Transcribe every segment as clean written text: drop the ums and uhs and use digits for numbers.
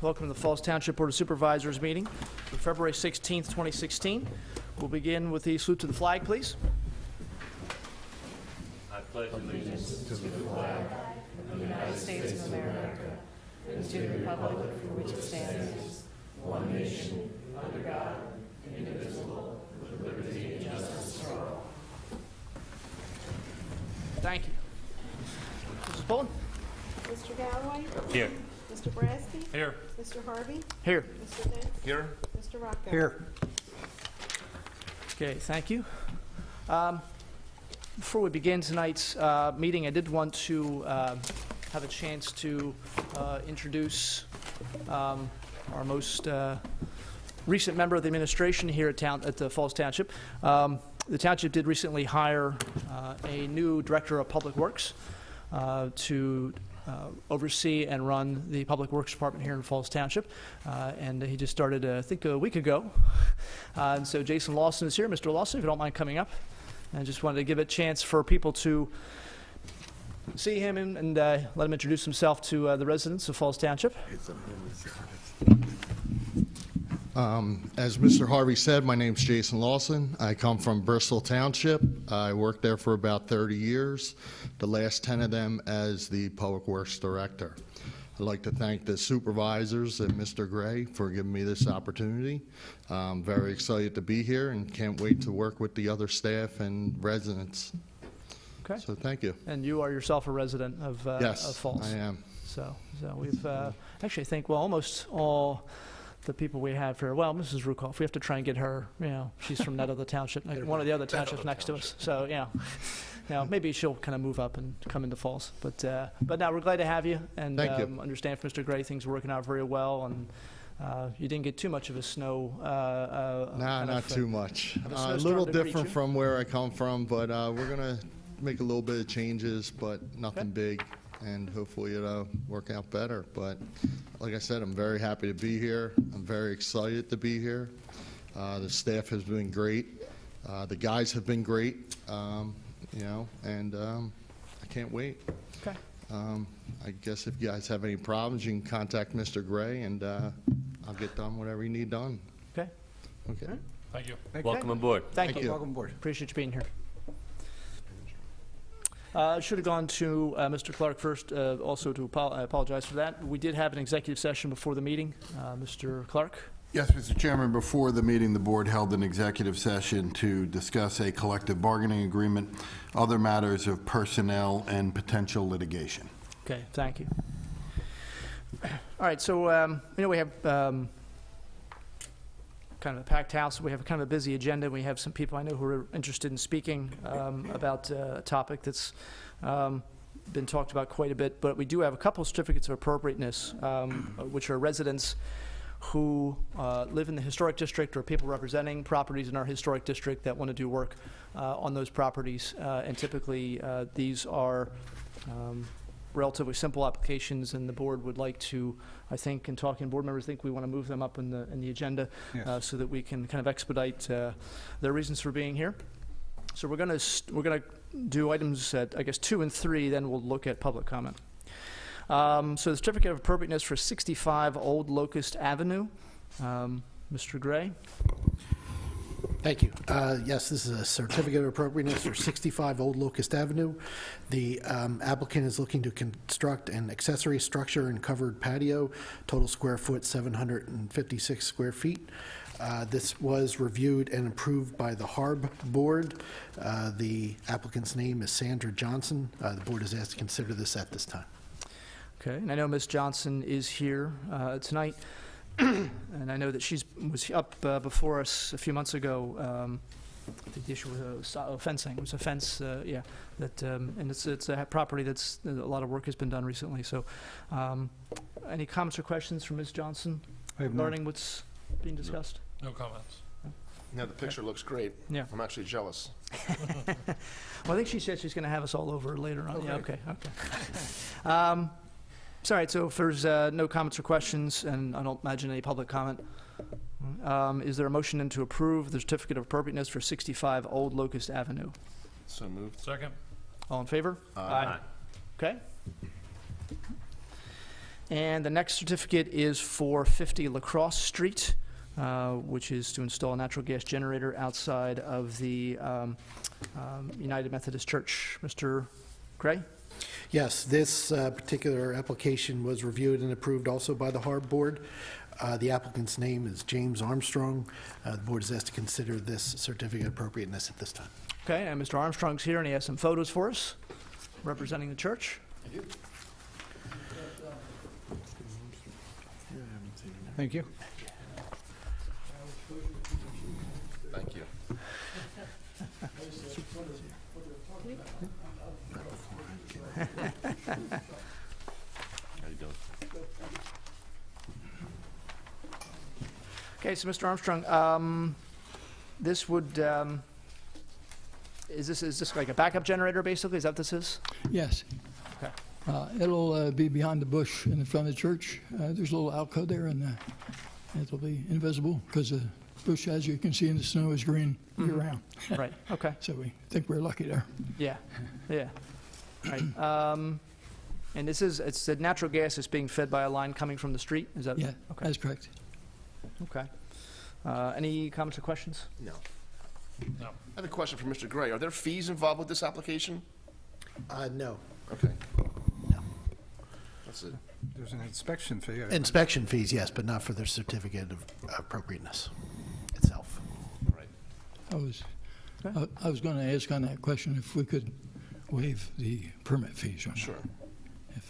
Welcome to the Falls Township Board of Supervisors meeting for February 16th, 2016. We'll begin with the salute to the flag, please. I pledge allegiance to the flag of the United States of America and to the republic for which it stands, one nation, under God, indivisible, with liberty and justice for all. Thank you. Mrs. Pullen? Mr. Galloway? Here. Mr. Brasky? Here. Mr. Harvey? Here. Mr. Dent? Here. Mr. Rocco? Here. Okay, thank you. Before we begin tonight's meeting, I did want to have a chance to introduce our most recent member of the administration here at the Falls Township. The township did recently hire a new director of public works to oversee and run the Public Works Department here in Falls Township. And he just started, I think, a week ago. And so Jason Lawson is here. Mr. Lawson, if you don't mind coming up. I just wanted to give a chance for people to see him and let him introduce himself to the residents of Falls Township. As Mr. Harvey said, my name's Jason Lawson. I come from Bristol Township. I worked there for about 30 years, the last 10 of them as the Public Works Director. I'd like to thank the supervisors and Mr. Gray for giving me this opportunity. I'm very excited to be here and can't wait to work with the other staff and residents. Okay. So thank you. And you are yourself a resident of Falls. Yes, I am. So we've actually, I think, well, almost all the people we have here. Well, Mrs. Rukoff, we have to try and get her. She's from that other township, like one of the other townships next to us. So maybe she'll kind of move up and come into Falls. But now we're glad to have you, and Thank you. understand from Mr. Gray things are working out very well, and you didn't get too much of a snow. Nah, not too much. of a A snowstorm little to greet different you. from where I come from, but we're gonna make a little bit of changes, but nothing big, and hopefully it'll work out better. But like I said, I'm very happy to be here. I'm very excited to be here. The staff has been great. The guys have been great, and I can't wait. Okay. I guess if you guys have any problems, you can contact Mr. Gray, and I'll get done whatever you need done. Okay. Okay. Thank you. Okay. Welcome aboard. Thank Thank you. you. Welcome aboard. Appreciate you being here. Should have gone to Mr. Clark first, also to I apologize for that. We did have an executive session before the meeting. Mr. Clark? Yes, Mr. Chairman, before the meeting, the board held an executive session to discuss a collective bargaining agreement, other matters of personnel, and potential litigation. Okay, thank you. All right, so we have kind of a packed house. We have kind of a busy agenda. We have some people I know who are interested in speaking about a topic that's been talked about quite a bit, but we do have a couple of certificates of appropriateness, which are residents who live in the historic district or people representing properties in our historic district that want to do work on those properties. And typically, these are relatively simple applications, and the board would like to, I think, in talking to board members, think we want to move them up in the agenda. Yes. So that we can kind of expedite their reasons for being here. So we're going to do items at, I guess, 2 and 3, then we'll look at public comment. So the certificate of appropriateness for 65 Old Locust Avenue. Mr. Gray? Thank you. Yes, this is a certificate of appropriateness for 65 Old Locust Avenue. The applicant is looking to construct an accessory structure and covered patio, total square foot 756 square feet. This was reviewed and approved by the HARB board. The applicant's name is Sandra Johnson. The board is asked to consider this at this time. Okay, and I know Ms. Johnson is here tonight, and I know that she was up before us a few months ago. I think the issue was fencing. It was a fence, that, and it's a property that's, a lot of work has been done recently. So any comments or questions from Ms. Johnson regarding what's being discussed? No comments. Yeah, the picture looks great. Yeah. I'm actually jealous. Well, I think she said she's going to have us all over later on. Yeah, okay. So, all right, so if there's no comments or questions, and I don't imagine any public comment, is there a motion then to approve the certificate of appropriateness for 65 Old Locust Avenue? So moved. Second. All in favor? Aye. Okay. And the next certificate is for 50 Lacrosse Street, which is to install a natural gas generator outside of the United Methodist Church. Mr. Gray? Yes, this particular application was reviewed and approved also by the Harbor Board. The applicant's name is James Armstrong. The board is asked to consider this certificate of appropriateness at this time. Okay, and Mr. Armstrong's here, and he has some photos for us representing the church. Thank you. Thank you. How you doing? Okay, so Mr. Armstrong, this would, is this like a backup generator, basically? Is that what this is? Yes. Okay. It'll be behind the bush in the front of the church. There's a little alcove there, and it'll be invisible because the bush, as you can see in the snow, is green year-round. Right, okay. So we think we're lucky there. Yeah, yeah. Right. And it's the natural gas is being fed by a line coming from the street? Is that? Yeah, Okay. that's correct. Okay. Any comments or questions? No. No. I have a question for Mr. Gray. Are there fees involved with this application? No. Okay. No. That's it. There's an inspection fee. Inspection fees, yes, but not for the certificate of appropriateness itself. Right. I was going to ask on that question if we could waive the permit fees or not. Sure.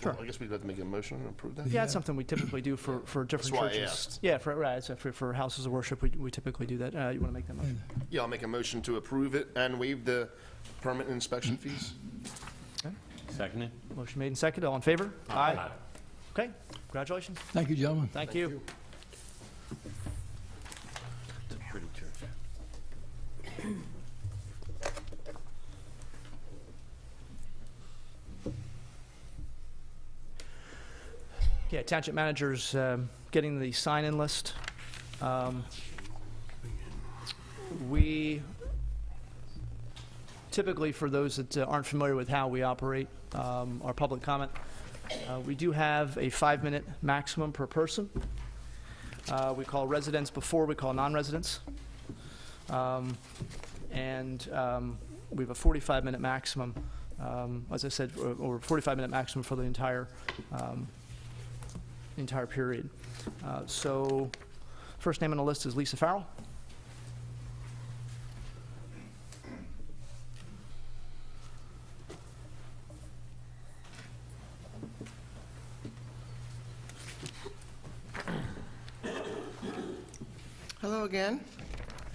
Sure. Well, I guess we'd have to make a motion and approve that? Yeah, it's something we typically do for different That's why I churches. asked. Yeah, for houses of worship, we typically do that. You want to make that motion? Yeah, I'll make a motion to approve it and waive the permit and inspection fees. Seconded. Motion made and seconded. All in favor? Aye. Okay, congratulations. Thank you, gentlemen. Thank you. It's a pretty church. Yeah, Township Manager's getting the sign-in list. We typically, for those that aren't familiar with how we operate our public comment, we do have a 5-minute maximum per person. We call residents before we call non-residents. And we have a 45-minute maximum, as I said, or 45-minute maximum for the entire period. So, first name on the list is Lisa Farrell. Hello again.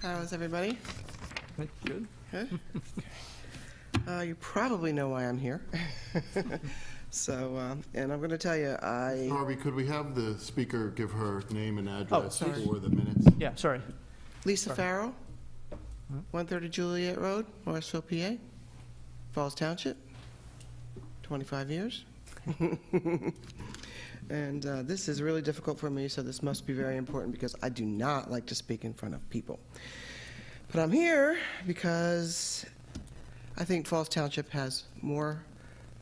How is everybody? Good. Good. You probably know why I'm here. So, and I'm going to tell you, Harvey, could we have the speaker give her name and address sorry. for the minutes? Yeah, sorry. Lisa Farrell, 130 Juliet Road, Morrisville, PA, Falls Township, 25 years. And this is really difficult for me, so this must be very important because I do not like to speak in front of people. But I'm here because I think Falls Township has more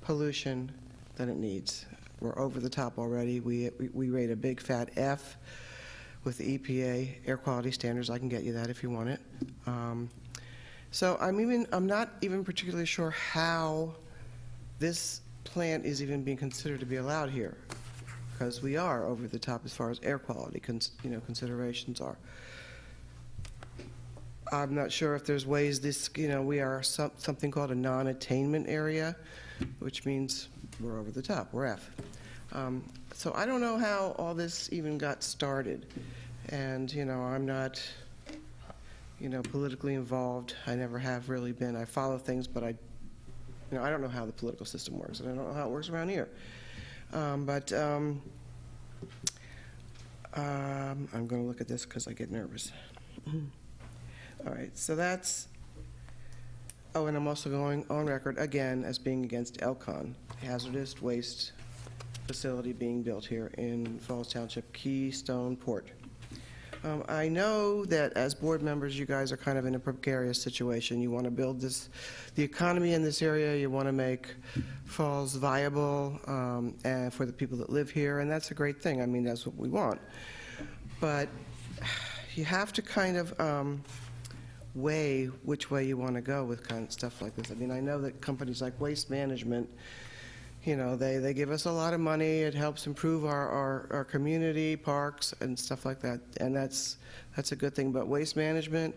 pollution than it needs. We're over the top already. We rate a big fat F with the EPA air quality standards. I can get you that if you want it. So I'm not even particularly sure how this plant is even being considered to be allowed here, because we are over the top as far as air quality considerations are. I'm not sure if there's ways we are something called a non-attainment area, which means we're over the top, we're F. So I don't know how all this even got started. And, I'm not, politically involved. I never have really been. I follow things, but I don't know how the political system works, and I don't know how it works around here. I'm going to look at this because I get nervous. All right, so that's, and I'm also going on record again as being against Elcon, hazardous waste facility being built here in Falls Township, Keystone Port. I know that as board members, you guys are kind of in a precarious situation. You want to build the economy in this area. You want to make Falls viable and for the people that live here, and that's a great thing. I mean, that's what we want. But you have to kind of weigh which way you want to go with kind of stuff like this. I mean, I know that companies like Waste Management, you know, they give us a lot of money. It helps improve our community, parks, and stuff like that, and that's a good thing. But Waste Management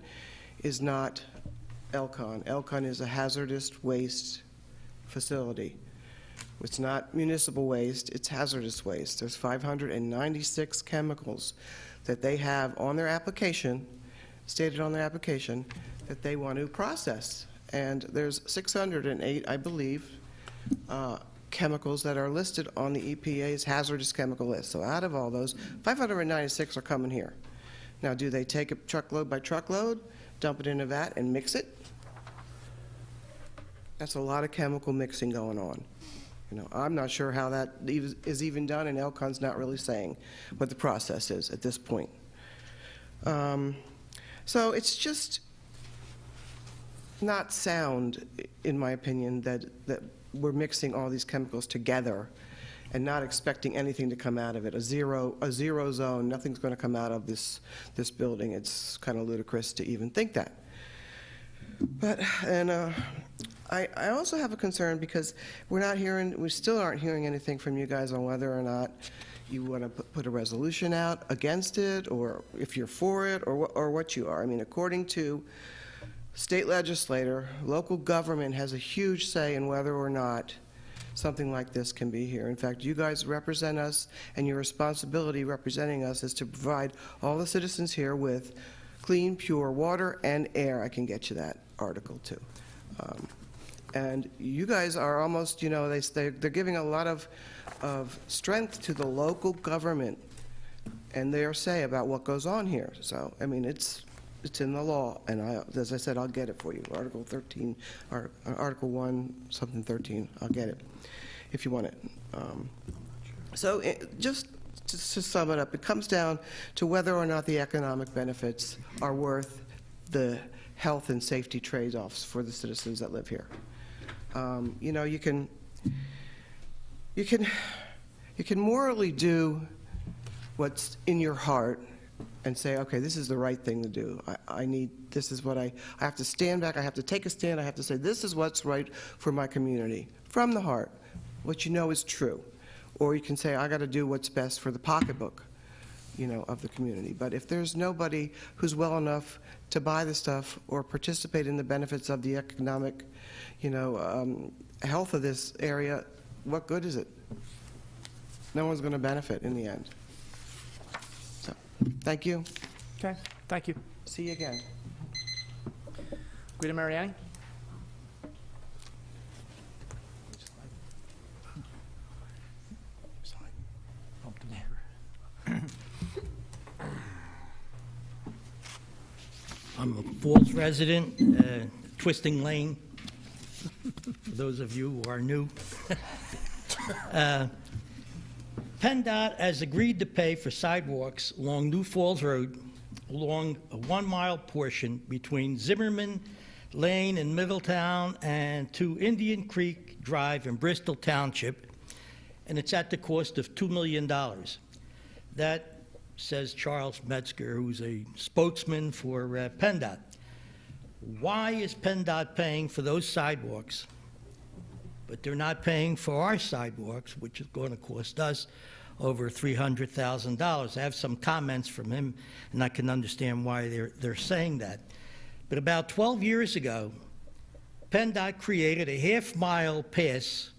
is not Elcon. Elcon is a hazardous waste facility. It's not municipal waste, it's hazardous waste. There's 596 chemicals that they have on their application, stated on their application, that they want to process. And there's 608, I believe, chemicals that are listed on the EPA's hazardous chemical list. So out of all those, 596 are coming here. Now, do they take it truckload by truckload, dump it in a vat, and mix it? That's a lot of chemical mixing going on. You know, I'm not sure how that is even done, and Elcon's not really saying what the process is at this point. So it's just not sound, in my opinion, that we're mixing all these chemicals together and not expecting anything to come out of it. A zero zone, nothing's going to come out of this building. It's kind of ludicrous to even think that. But, and I also have a concern because we still aren't hearing anything from you guys on whether or not you want to put a resolution out against it, or if you're for it, or what you are. I mean, according to state legislator, local government has a huge say in whether or not something like this can be here. In fact, you guys represent us, and your responsibility representing us is to provide all the citizens here with clean, pure water and air. I can get you that article too. And you guys are almost, you know, they're giving a lot of strength to the local government and their say about what goes on here. So, I mean, it's in the law, and as I said, I'll get it for you. Article 13, or Article 1, something 13, I'll get it if you want it. So just to sum it up, it comes down to whether or not the economic benefits are worth the health and safety trade-offs for the citizens that live here. You know, you can morally do what's in your heart and say, okay, this is the right thing to do. This is what I have to stand back, I have to take a stand, I have to say, this is what's right for my community, from the heart, what you know is true. Or you can say, I got to do what's best for the pocketbook, you know, of the community. But if there's nobody who's well enough to buy the stuff or participate in the benefits of the economic, you know, health of this area, what good is it? No one's going to benefit in the end. So, thank you. Okay, thank you. See you again. Guido Mariani? I'm a Falls resident, Twisting Lane, for those of you who are new. PennDOT has agreed to pay for sidewalks along New Falls Road along a 1-mile portion between Zimmerman Lane in Middletown and to Indian Creek Drive in Bristol Township, and it's at the cost of $2 million. That says Charles Metzger, who's a spokesman for PennDOT. Why is PennDOT paying for those sidewalks, but they're not paying for our sidewalks, which is going to cost us over $300,000? I have some comments from him, and I can understand why they're saying that. But about 12 years ago, PennDOT created a half-mile pass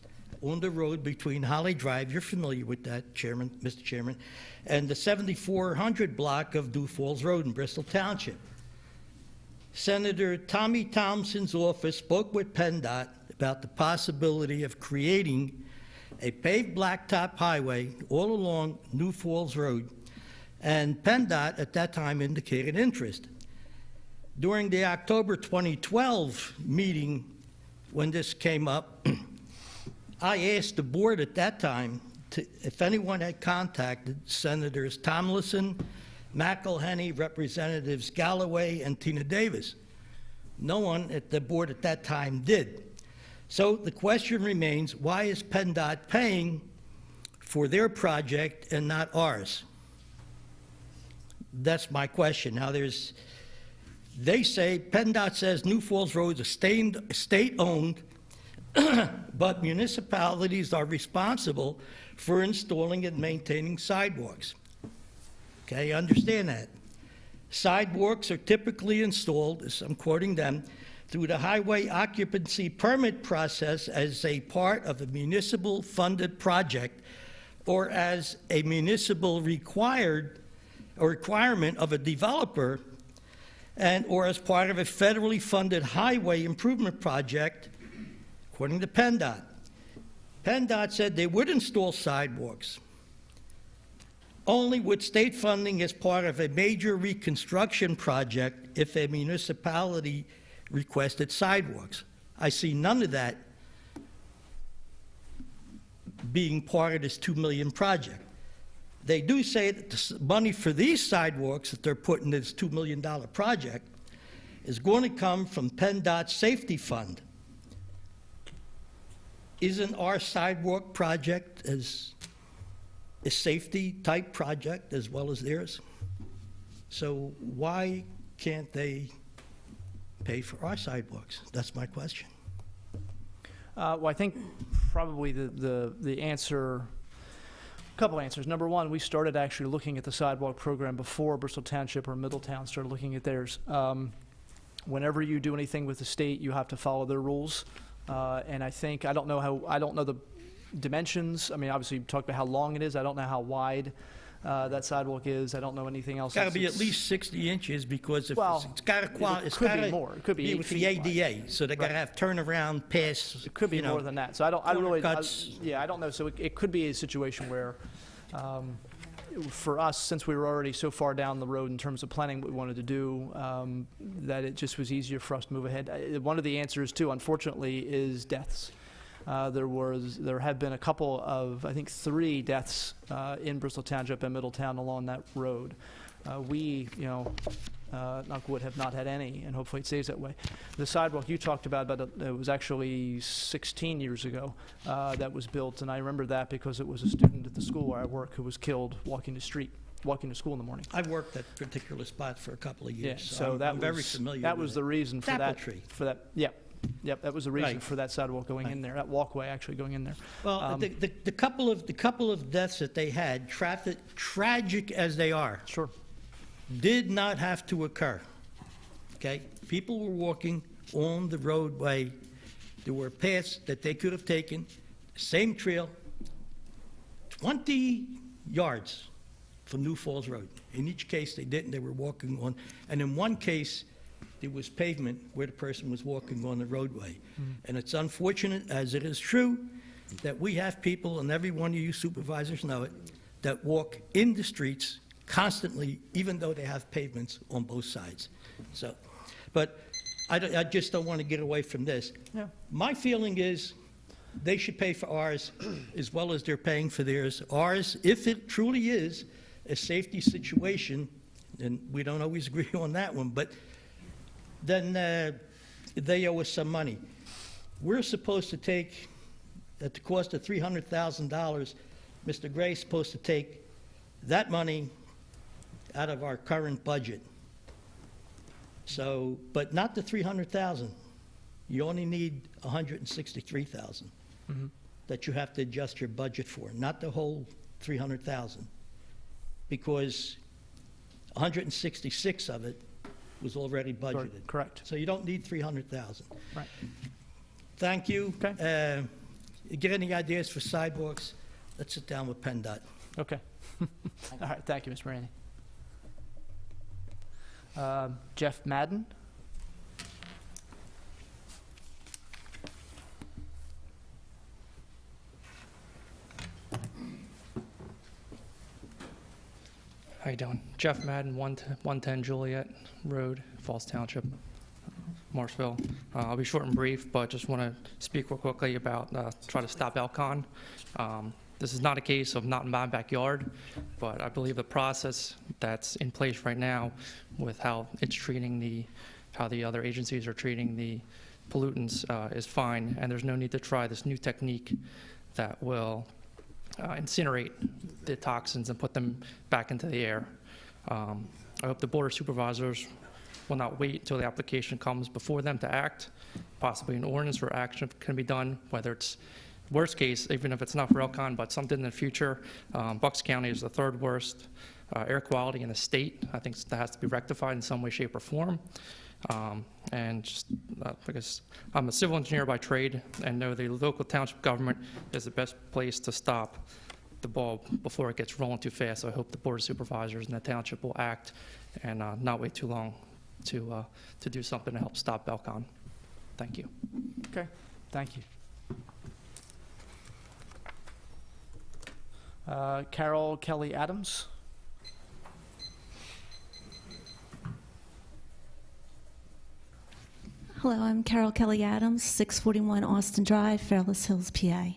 on the road between Holly Drive, you're familiar with that, Chairman, Mr. Chairman, and the 7400 block of New Falls Road in Bristol Township. Senator Tommy Thompson's office spoke with PennDOT about the possibility of creating a paved blacktop highway all along New Falls Road, and PennDOT at that time indicated interest. During the October 2012 meeting, when this came up, I asked the board at that time if anyone had contacted Senators Tomlinson, McElhenney, Representatives Galloway and Tina Davis. No one at the board at that time did. So the question remains, why is PennDOT paying for their project and not ours? That's my question. Now, they say, PennDOT says New Falls Road is state-owned, but municipalities are responsible for installing and maintaining sidewalks. Okay, understand that. Sidewalks are typically installed, as I'm quoting them, through the highway occupancy permit process as a part of a municipal-funded project or as a municipal requirement of a developer or as part of a federally funded highway improvement project, according to PennDOT. PennDOT said they would install sidewalks only with state funding as part of a major reconstruction project if a municipality requested sidewalks. I see none of that being part of this $2 million project. They do say that the money for these sidewalks that they're putting in this $2 million project is going to come from PennDOT's safety fund. Isn't our sidewalk project as a safety-type project as well as theirs? So why can't they pay for our sidewalks? That's my question. Well, I think probably the answer, a couple answers. Number one, we started actually looking at the sidewalk program before Bristol Township or Middletown started looking at theirs. Whenever you do anything with the state, you have to follow their rules. And I think, I don't know the dimensions. I mean, obviously, you talked about how long it is. I don't know how wide that sidewalk is. I don't know anything else. It's got to be at least 60 inches because if Well, it's got to it could be more. It could be 8 with feet the wide. ADA, so they got to have turnaround, pass. It could be more than that. So I really, cuts. yeah, I don't know. So it could be a situation where, for us, since we were already so far down the road in terms of planning what we wanted to do, that it just was easier for us to move ahead. One of the answers, too, unfortunately, is deaths. There have been a couple of, I think 3 deaths in Bristol Township and Middletown along that road. We, knock wood, have not had any, and hopefully it stays that way. The sidewalk you talked about, but it was actually 16 years ago that was built, and I remember that because it was a student at the school where I work who was killed walking to school in the morning. I worked that particular spot for a couple of years, Yeah, so I'm very familiar that with was it. the reason for Apple that. tree. Yep, that was the reason Right. for that sidewalk going in there, that walkway actually going in there. Well, the couple of deaths that they had, tragic as they are, Sure. did not have to occur. Okay? People were walking on the roadway. There were paths that they could have taken, same trail, 20 yards from New Falls Road. In each case, they didn't. They were walking on, and in one case, there was pavement where the person was walking on the roadway. And it's unfortunate, as it is true, that we have people, and every one of you supervisors know it, that walk in the streets constantly, even though they have pavements on both sides. So, but I just don't want to get away from this. Yeah. My feeling is they should pay for ours as well as they're paying for theirs. Ours, if it truly is a safety situation, and we don't always agree on that one, but then they owe us some money. We're supposed to take, at the cost of $300,000, Mr. Gray's supposed to take that money out of our current budget. So, but not the $300,000. You only need $163,000 that you have to adjust your budget for, not the whole $300,000, because 166 of it was already budgeted. Correct. So you don't need 300,000. Right. Thank you. Okay. Get any ideas for sidewalks? Let's sit down with PennDOT. Okay. All right, thank you, Ms. Moraney. Jeff Madden? How you doing? Jeff Madden, 110 Juliet Road, Falls Township, Marshville. I'll be short and brief, but just want to speak real quickly about try to stop Elcon. This is not a case of not in my backyard, but I believe the process that's in place right now with how it's treating how the other agencies are treating the pollutants is fine, and there's no need to try this new technique that will incinerate the toxins and put them back into the air. I hope the Board of Supervisors will not wait until the application comes before them to act. Possibly an ordinance or action can be done, whether it's worst case, even if it's not for Elkhorn, but something in the future. Bucks County is the third worst air quality in the state. I think that has to be rectified in some way, shape, or form. And just because I'm a civil engineer by trade and know the local township government is the best place to stop the ball before it gets rolling too fast. So I hope the Board of Supervisors and the township will act and not wait too long to do something to help stop Elkhorn. Thank you. Okay, thank you. Carol Kelly Adams. Hello, I'm Carol Kelly Adams, 641 Austin Drive, Fairless Hills, PA.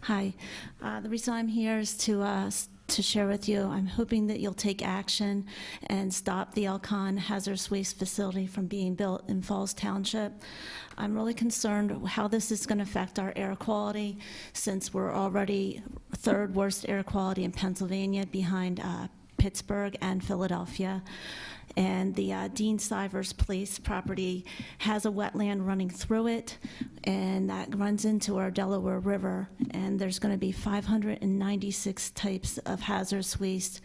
Hi. The reason I'm here is to share with you, I'm hoping that you'll take action and stop the Elkhorn hazardous waste facility from being built in Falls Township. I'm really concerned how this is going to affect our air quality, since we're already third worst air quality in Pennsylvania behind Pittsburgh and Philadelphia. And the Dean Stivers Place property has a wetland running through it, and that runs into our Delaware River. And there's going to be 596 types of hazardous waste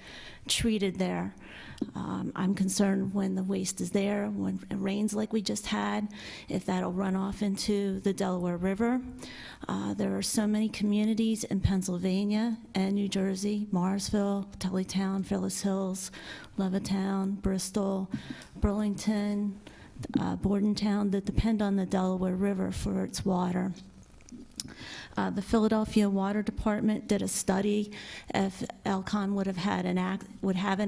treated there. I'm concerned when the waste is there, when it rains like we just had, if that'll run off into the Delaware River. There are so many communities in Pennsylvania and New Jersey, Morrisville, Tullytown, Fairless Hills, Levittown, Bristol, Burlington, Bordentown, that depend on the Delaware River for its water. The Philadelphia Water Department did a study if Elkhorn would have an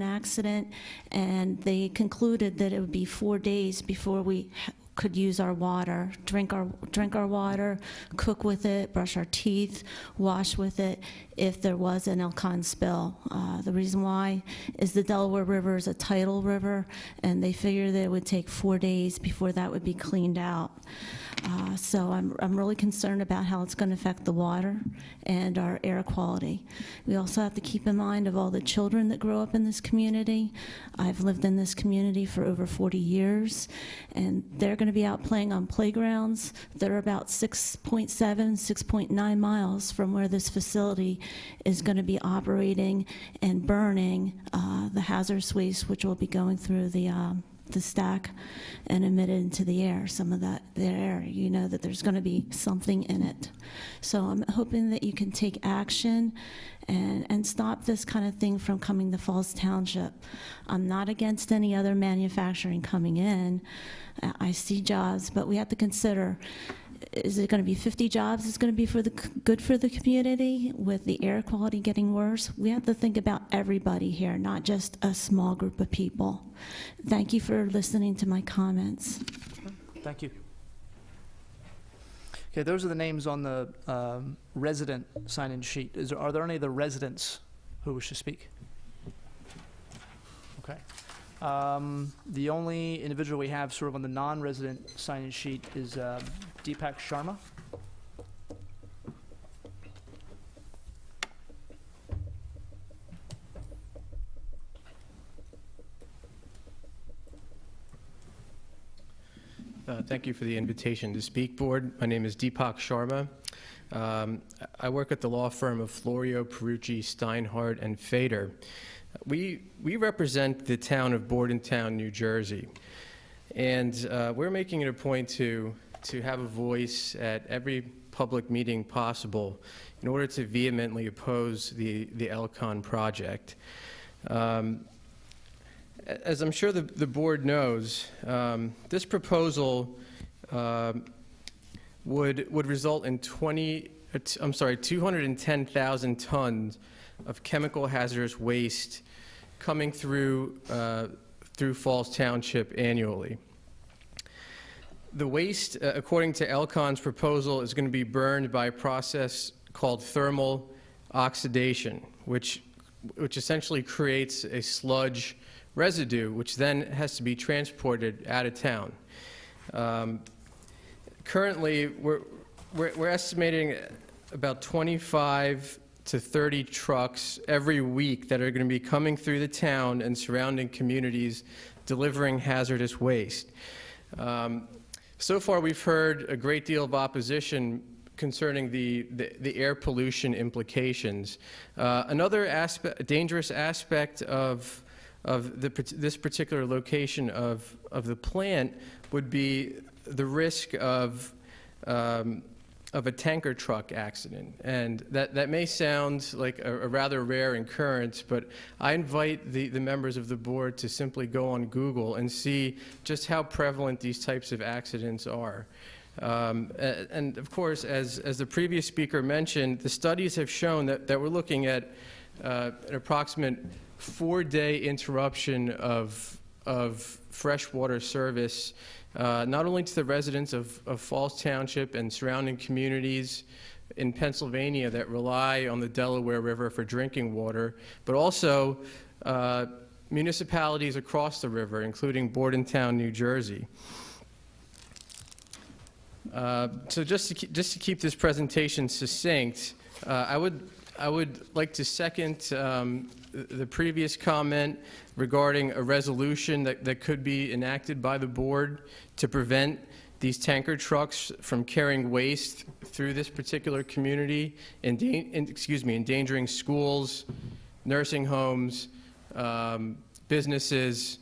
accident, and they concluded that it would be 4 days before we could use our water, drink our water, cook with it, brush our teeth, wash with it, if there was an Elkhorn spill. The reason why is the Delaware River is a tidal river, and they figured that it would take 4 days before that would be cleaned out. So I'm really concerned about how it's going to affect the water and our air quality. We also have to keep in mind of all the children that grow up in this community. I've lived in this community for over 40 years, and they're going to be out playing on playgrounds that are about 6.7, 6.9 miles from where this facility is going to be operating and burning the hazardous waste, which will be going through the stack and emitted into the air. Some of that air, you know that there's going to be something in it. So I'm hoping that you can take action and stop this kind of thing from coming to Falls Township. I'm not against any other manufacturing coming in. I see jobs, but we have to consider, is it going to be 50 jobs? It's going to be good for the community with the air quality getting worse. We have to think about everybody here, not just a small group of people. Thank you for listening to my comments. Thank you. Okay, those are the names on the resident sign-in sheet. Are there any of the residents who wish to speak? Okay. The only individual we have sort of on the non-resident sign-in sheet is Deepak Sharma. Thank you for the invitation to speak, Board. My name is Deepak Sharma. I work at the law firm of Florio, Perucci, Steinhardt, and Fader. We represent the town of Bordentown, New Jersey, and we're making it a point to have a voice at every public meeting possible in order to vehemently oppose the Elkhorn project. As I'm sure the board knows, this proposal would result in 210,000 tons of chemical hazardous waste coming through Falls Township annually. The waste, according to Elkhorn's proposal, is going to be burned by a process called thermal oxidation, which essentially creates a sludge residue, which then has to be transported out of town. Currently, we're estimating about 25 to 30 trucks every week that are going to be coming through the town and surrounding communities delivering hazardous waste. So far, we've heard a great deal of opposition concerning the air pollution implications. Another dangerous aspect of this particular location of the plant would be the risk of a tanker truck accident. And that may sound like a rather rare occurrence, but I invite the members of the board to simply go on Google and see just how prevalent these types of accidents are. And of course, as the previous speaker mentioned, the studies have shown that we're looking at an approximate 4-day interruption of freshwater service, not only to the residents of Falls Township and surrounding communities in Pennsylvania that rely on the Delaware River for drinking water, but also municipalities across the river, including Bordentown, New Jersey. So just to keep this presentation succinct, I would like to second the previous comment regarding a resolution that could be enacted by the board to prevent these tanker trucks from carrying waste through this particular community, endangering schools, nursing homes, businesses,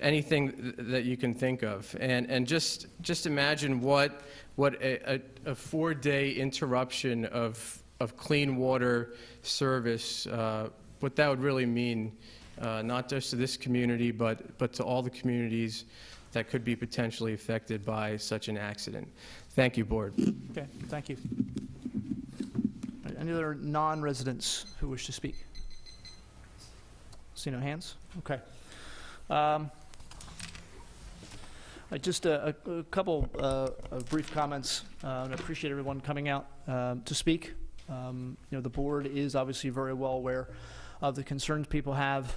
anything that you can think of. And just imagine what a 4-day interruption of clean water service, what that would really mean, not just to this community, but to all the communities that could be potentially affected by such an accident. Thank you, board. Okay, thank you. All right, any other non-residents who wish to speak? See no hands? Okay. Just a couple of brief comments. I appreciate everyone coming out to speak. The board is obviously very well aware of the concerns people have,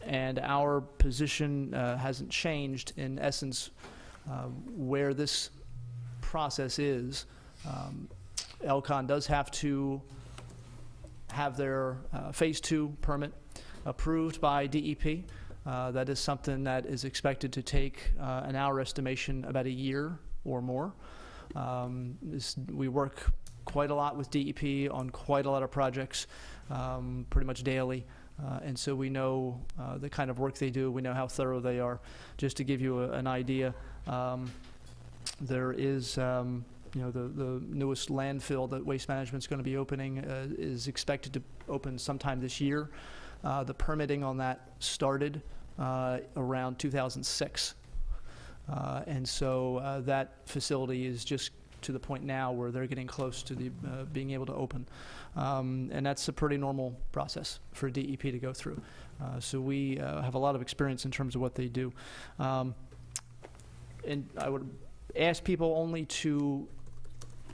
and our position hasn't changed. In essence, where this process is, Elcon does have to have their Phase 2 permit approved by DEP. That is something that is expected to take, in our estimation, about a year or more. We work quite a lot with DEP on quite a lot of projects, pretty much daily. And so we know the kind of work they do. We know how thorough they are. Just to give you an idea, there is, the newest landfill that Waste Management is going to be opening is expected to open sometime this year. The permitting on that started around 2006. And so that facility is just to the point now where they're getting close to the being able to open. And that's a pretty normal process for DEP to go through. So we have a lot of experience in terms of what they do. And I would ask people only to,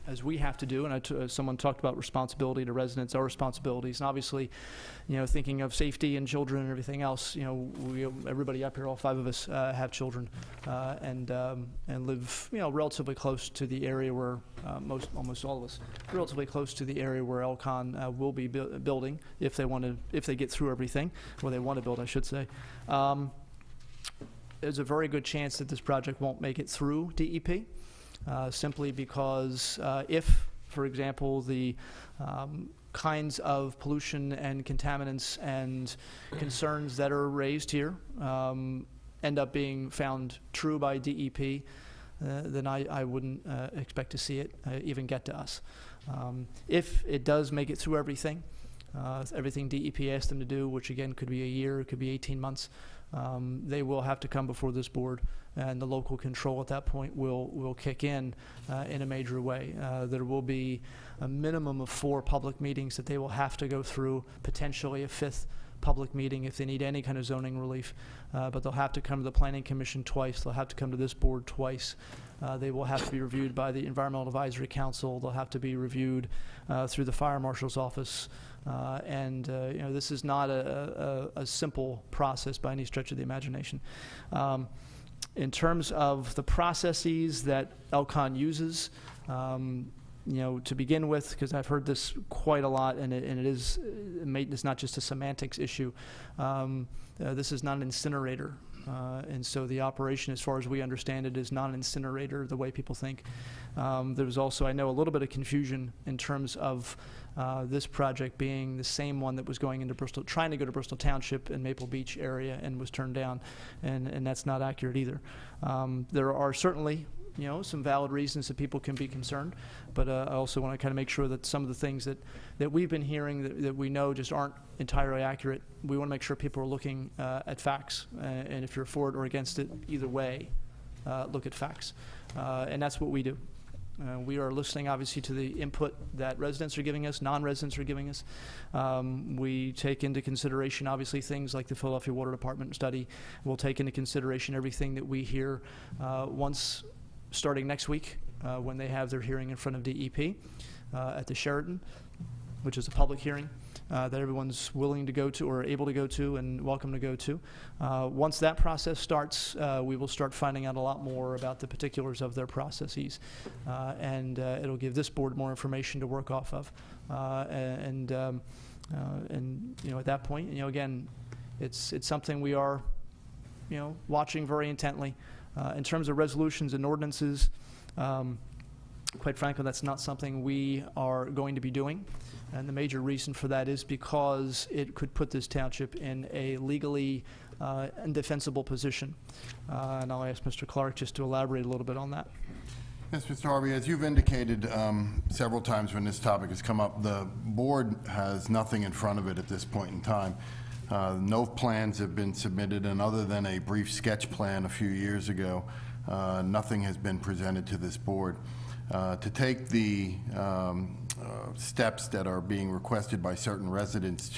as we have to do, and someone talked about responsibility to residents, our responsibilities, and obviously, thinking of safety and children and everything else, everybody up here, all 5 of us have children and live, relatively close to the area where almost all of us, relatively close to the area where Elcon will be building if they get through everything, or they want to build, I should say. There's a very good chance that this project won't make it through DEP. Simply because if, for example, the kinds of pollution and contaminants and concerns that are raised here end up being found true by DEP, then I wouldn't expect to see it even get to us. If it does make it through everything DEP asked them to do, which again could be a year, it could be 18 months, they will have to come before this board, and the local control at that point will kick in a major way. There will be a minimum of 4 public meetings that they will have to go through, potentially a 5th public meeting if they need any kind of zoning relief, but they'll have to come to the Planning Commission twice. They'll have to come to this board twice. They will have to be reviewed by the Environmental Advisory Council. They'll have to be reviewed through the Fire Marshal's office. This is not a simple process by any stretch of the imagination. In terms of the processes that Elcon uses, to begin with, because I've heard this quite a lot, and it's not just a semantics issue. This is not an incinerator. And so the operation, as far as we understand it, is not an incinerator the way people think. There was also, I know, a little bit of confusion in terms of this project being the same one that was going into Bristol, trying to go to Bristol Township and Maple Beach area and was turned down, and that's not accurate either. There are certainly some valid reasons that people can be concerned, but I also want to kind of make sure that some of the things that we've been hearing that we know just aren't entirely accurate. We want to make sure people are looking at facts, and if you're for it or against it, either way, look at facts. And that's what we do. We are listening, obviously, to the input that residents are giving us, non-residents are giving us. We take into consideration, obviously, things like the Philadelphia Water Department study. We'll take into consideration everything that we hear once starting next week when they have their hearing in front of DEP at the Sheraton, which is a public hearing that everyone's willing to go to or able to go to and welcome to go to. Once that process starts, we will start finding out a lot more about the particulars of their processes, and it'll give this board more information to work off of. At that point, again, it's something we are, watching very intently. In terms of resolutions and ordinances, quite frankly, that's not something we are going to be doing. And the major reason for that is because it could put this township in a legally indefensible position. And I'll ask Mr. Clark just to elaborate a little bit on that. Yes, Mr. Harvey, as you've indicated several times when this topic has come up, the board has nothing in front of it at this point in time. No plans have been submitted, and other than a brief sketch plan a few years ago, nothing has been presented to this board. To take the steps that are being requested by certain residents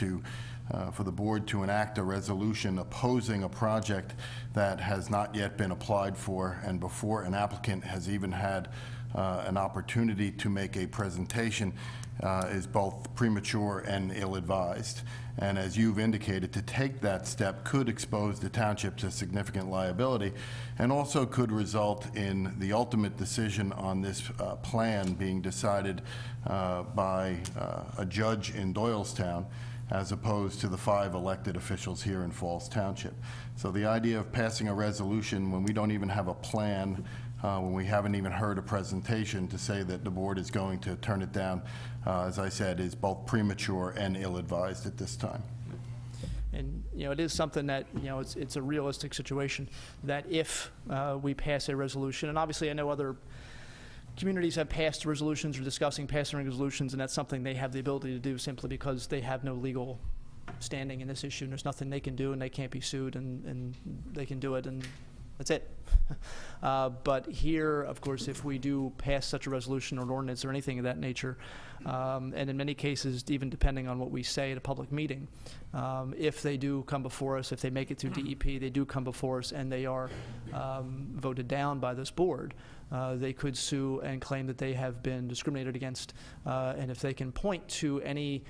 for the board to enact a resolution opposing a project that has not yet been applied for, and before an applicant has even had an opportunity to make a presentation, is both premature and ill-advised. And as you've indicated, to take that step could expose the township to significant liability, and also could result in the ultimate decision on this plan being decided by a judge in Doylestown, as opposed to the 5 elected officials here in Falls Township. So the idea of passing a resolution when we don't even have a plan, when we haven't even heard a presentation, to say that the board is going to turn it down, as I said, is both premature and ill-advised at this time. And it is something that it's a realistic situation that if we pass a resolution, and obviously I know other communities have passed resolutions or discussing passing resolutions, and that's something they have the ability to do simply because they have no legal standing in this issue, and there's nothing they can do, and they can't be sued, and they can do it, and that's it. But here, of course, if we do pass such a resolution or an ordinance or anything of that nature, and in many cases, even depending on what we say at a public meeting, if they do come before us, if they make it through DEP, they do come before us and they are voted down by this board, they could sue and claim that they have been discriminated against. And if they can point to any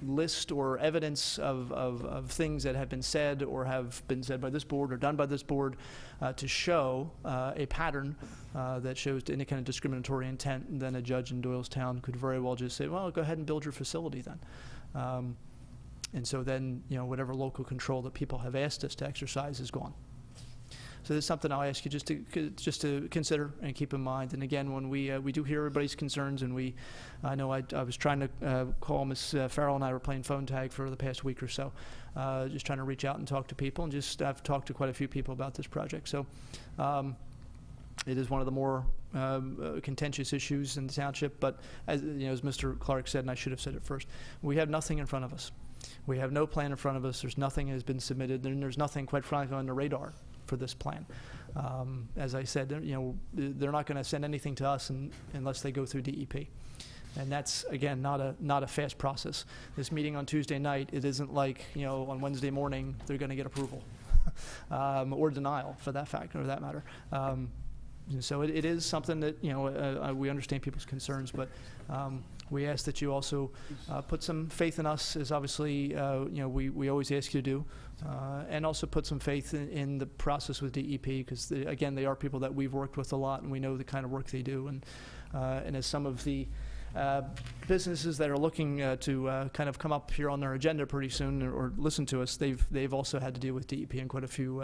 list or evidence of things that have been said or have been said by this board or done by this board to show a pattern that shows any kind of discriminatory intent, then a judge in Doylestown could very well just say, well, go ahead and build your facility then. And so then, whatever local control that people have asked us to exercise is gone. So this is something I'll ask you just to consider and keep in mind. And again, when we do hear everybody's concerns, and I know I was trying to call Ms. Farrell, and I were playing phone tag for the past week or so, just trying to reach out and talk to people, and I've talked to quite a few people about this project. So it is one of the more contentious issues in the township. But as Mr. Clark said, and I should have said it first, we have nothing in front of us. We have no plan in front of us. There's nothing that has been submitted, and there's nothing, quite frankly, on the radar for this plan. As I said, they're not going to send anything to us unless they go through DEP. And that's, again, not a fast process. This meeting on Tuesday night, it isn't like, on Wednesday morning, they're going to get approval. Or denial, for that fact, or that matter. So it is something that, we understand people's concerns, but we ask that you also put some faith in us, as obviously, we always ask you to do, and also put some faith in the process with DEP, because, again, they are people that we've worked with a lot, and we know the kind of work they do. And as some of the businesses that are looking to kind of come up here on their agenda pretty soon, or listen to us, they've also had to deal with DEP in quite a few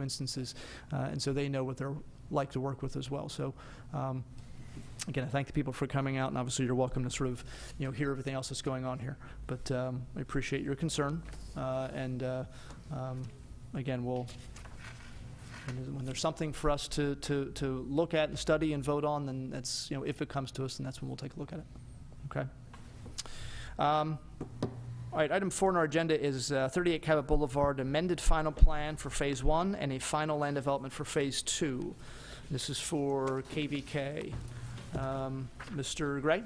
instances, and so they know what they're like to work with as well. So again, I thank the people for coming out, and obviously you're welcome to sort of hear everything else that's going on here. But I appreciate your concern, and again, when there's something for us to look at and study and vote on, then that's, if it comes to us, then that's when we'll take a look at it. Okay. All right, item 4 on our agenda is 38 Cabot Boulevard, amended final plan for Phase 1 and a final land development for Phase 2. This is for KVK. Mr. Gray?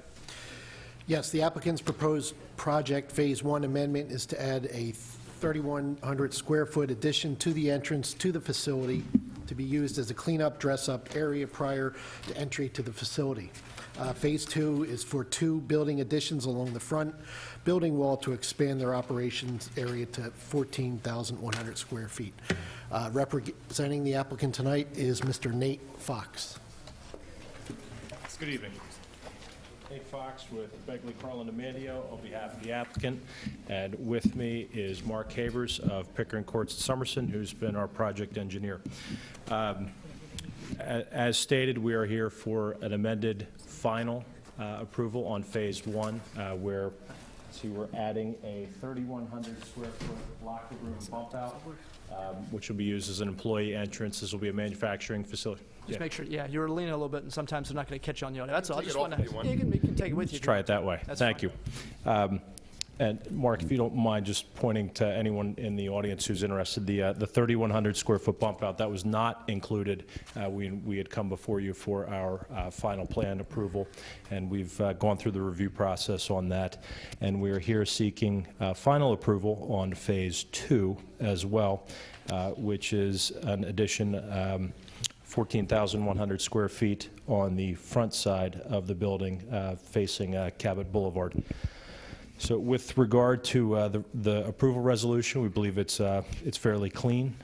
Yes, the applicant's proposed project Phase 1 amendment is to add a 3,100 square foot addition to the entrance to the facility to be used as a cleanup, dress-up area prior to entry to the facility. Phase 2 is for 2 building additions along the front building wall to expand their operations area to 14,100 square feet. Representing the applicant tonight is Mr. Nate Fox. Good evening. Nate Fox with Begley, Carlin, and Amandio on behalf of the applicant. And with me is Mark Havers of Pickering Courts at Somerson, who's been our project engineer. As stated, we are here for an amended final approval on Phase 1, where we're adding a 3,100 square foot locker room bump out, which will be used as an employee entrance. This will be a manufacturing facility. Just make sure, you were leaning a little bit, and sometimes they're not going to catch you on the audio. That's all. I just want to, you want. can take it with you. Let's try it that way. That's Thank fine. you. And Mark, if you don't mind just pointing to anyone in the audience who's interested, the 3,100 square foot bump out, that was not included. We had come before you for our final plan approval, and we've gone through the review process on that. And we're here seeking final approval on Phase 2 as well, which is an addition 14,100 square feet on the front side of the building facing Cabot Boulevard. So with regard to the approval resolution, we believe it's fairly clean.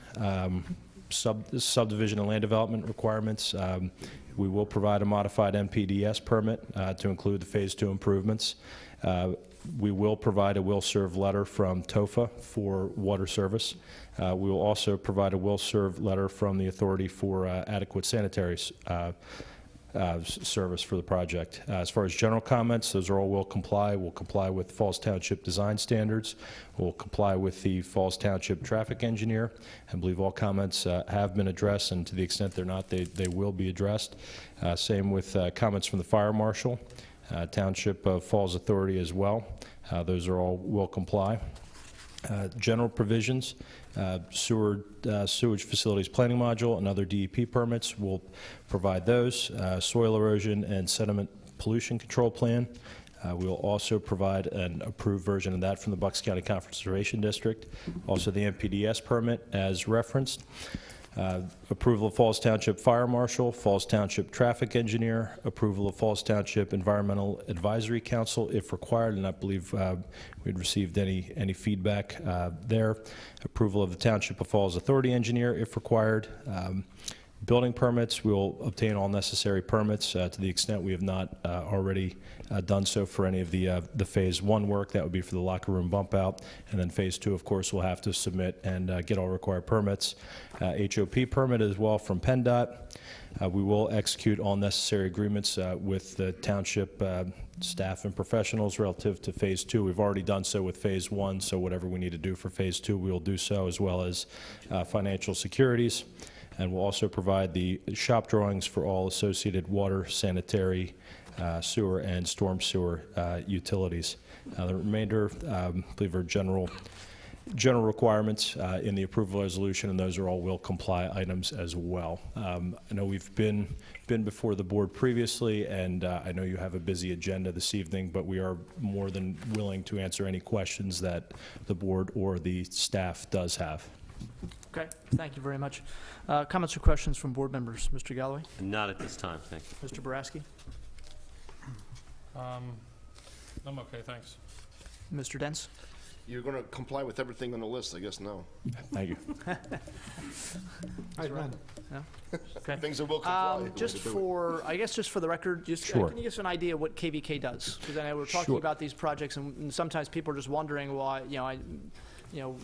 Subdivision and land development requirements, we will provide a modified NPDES permit to include the Phase 2 improvements. We will provide a will-serve letter from TOFA for water service. We will also provide a will-serve letter from the Authority for Adequate Sanitary Service for the project. As far as general comments, those are all will comply. We'll comply with Falls Township design standards. We'll comply with the Falls Township traffic engineer. I believe all comments have been addressed, and to the extent they're not, they will be addressed. Same with comments from the fire marshal. Township of Falls Authority as well. Those are all will comply. General provisions, sewage facilities planning module and other DEP permits, will provide those. Soil erosion and sediment pollution control plan. We will also provide an approved version of that from the Bucks County Conservation District. Also the NPDES permit as referenced. Approval of Falls Township Fire Marshal, Falls Township Traffic Engineer, approval of Falls Township Environmental Advisory Council if required, and I believe we'd received any feedback there. Approval of the Township of Falls Authority Engineer if required. Building permits, we will obtain all necessary permits to the extent we have not already done so for any of the Phase 1 work. That would be for the locker room bump out. And then Phase 2, of course, we'll have to submit and get all required permits. HOP permit as well from PennDOT. We will execute all necessary agreements with the township staff and professionals relative to Phase 2. We've already done so with Phase 1, so whatever we need to do for Phase 2, we will do so, as well as financial securities. And we'll also provide the shop drawings for all associated water, sanitary, sewer, and storm sewer utilities. The remainder, I believe, are general general requirements in the approval resolution, and those are all will comply items as well. I know we've been before the board previously, and I know you have a busy agenda this evening, but we are more than willing to answer any questions that the board or the staff does have. Okay, thank you very much. Comments or questions from board members? Mr. Galloway? Not at this time, thank you. Mr. Boraski? I'm okay, thanks. Mr. Dents? You're going to comply with everything on the list, I guess, no. Thank you. No? Okay. Things that will comply. Just for, I guess just for the record, just Sure. can you give us an idea what KVK does? Because I know we're talking Sure. about these projects, and sometimes people are just wondering why,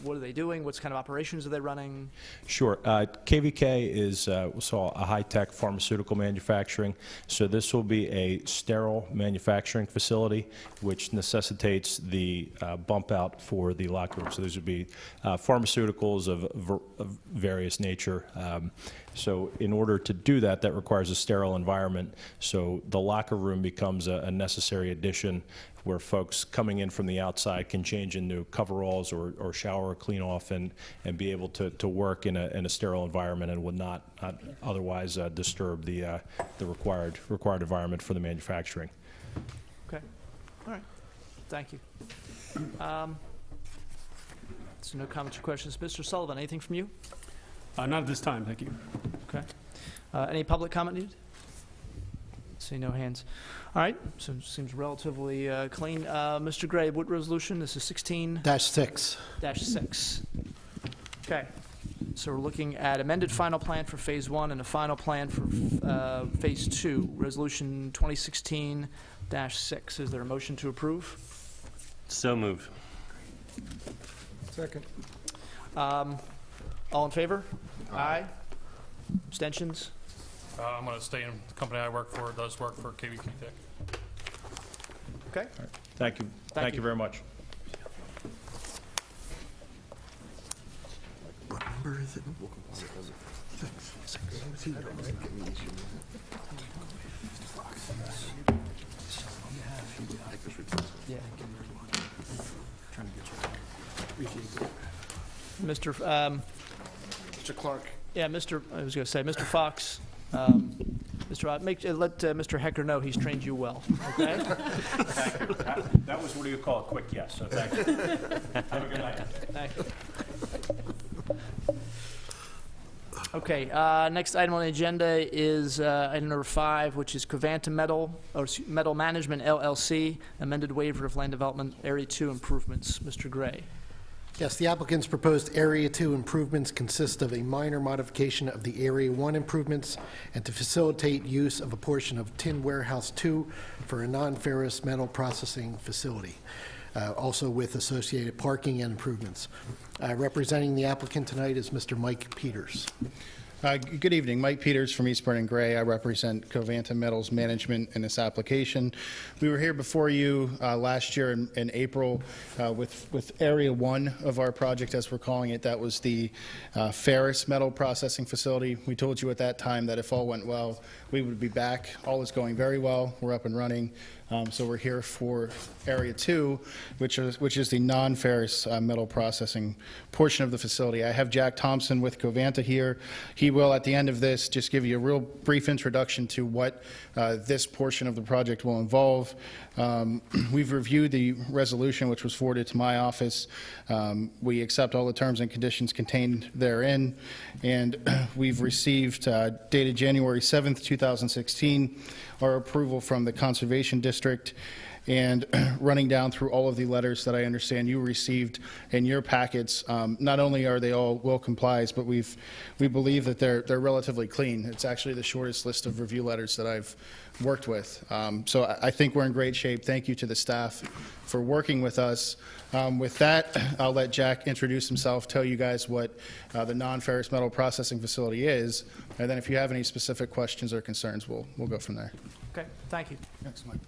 what are they doing? What kind of operations are they running? Sure. KVK is a high-tech pharmaceutical manufacturing. So this will be a sterile manufacturing facility, which necessitates the bump out for the locker room. So these would be pharmaceuticals of various nature. So in order to do that, that requires a sterile environment. So the locker room becomes a necessary addition where folks coming in from the outside can change into coveralls or shower or clean off and be able to work in a sterile environment and would not otherwise disturb the required environment for the manufacturing. Okay. All right. Thank you. So no comments or questions. Mr. Sullivan, anything from you? Not at this time, thank you. Okay. Any public comment needed? See no hands. All right, so it seems relatively clean. Mr. Gray, what resolution? This is 16-6. 6. Okay, so we're looking at amended final plan for Phase 1 and a final plan for Phase 2, Resolution 2016-6. Is there a motion to approve? So moved. Second. All in favor? Aye. Abstentions? I'm going to stay in the company I work for. It does work for KVK Tech. Okay. Thank you. Thank you very much. What number is it? 6. Yeah. Mr. Mr. Clark. Yeah, I was going to say, Mr. Fox, let Mr. Hecker know he's trained you well, okay? Thank you. That was what do you call a quick yes, so thank you. Have a good night. Thank you. Okay, next item on the agenda is item number 5, which is Covanta Metal Management LLC, amended waiver of land development Area 2 improvements. Mr. Gray. Yes, the applicant's proposed Area 2 improvements consist of a minor modification of the Area 1 improvements and to facilitate use of a portion of Tin Warehouse 2 for a non-ferrous metal processing facility, also with associated parking and improvements. Representing the applicant tonight is Mr. Mike Peters. Good evening. Mike Peters from Eastburn and Gray. I represent Covanta Metals Management in this application. We were here before you last year in April with Area 1 of our project, as we're calling it. That was the ferrous metal processing facility. We told you at that time that if all went well, we would be back. All is going very well. We're up and running. So we're here for Area 2, which is the non-ferrous metal processing portion of the facility. I have Jack Thompson with Covanta here. He will, at the end of this, just give you a real brief introduction to what this portion of the project will involve. We've reviewed the resolution, which was forwarded to my office. We accept all the terms and conditions contained therein, and we've received, dated January 7th, 2016, our approval from the Conservation District, and running down through all of the letters that I understand you received in your packets. Not only are they all will complies, but we believe that they're relatively clean. It's actually the shortest list of review letters that I've worked with. So I think we're in great shape. Thank you to the staff for working with us. With that, I'll let Jack introduce himself, tell you guys what the non-ferrous metal processing facility is, and then if you have any specific questions or concerns, we'll go from there. Okay, thank you. Thanks, Mike.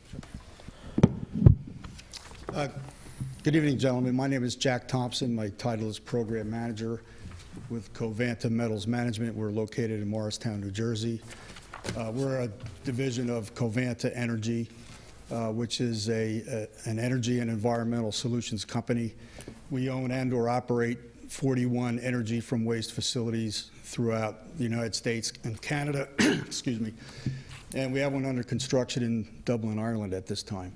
Good evening, gentlemen. My name is Jack Thompson. My title is Program Manager with Covanta Metals Management. We're located in Morristown, New Jersey. We're a division of Covanta Energy. which is an energy and environmental solutions company. We own and/or operate 41 energy from waste facilities throughout the United States and Canada, excuse me, and we have one under construction in Dublin, Ireland at this time.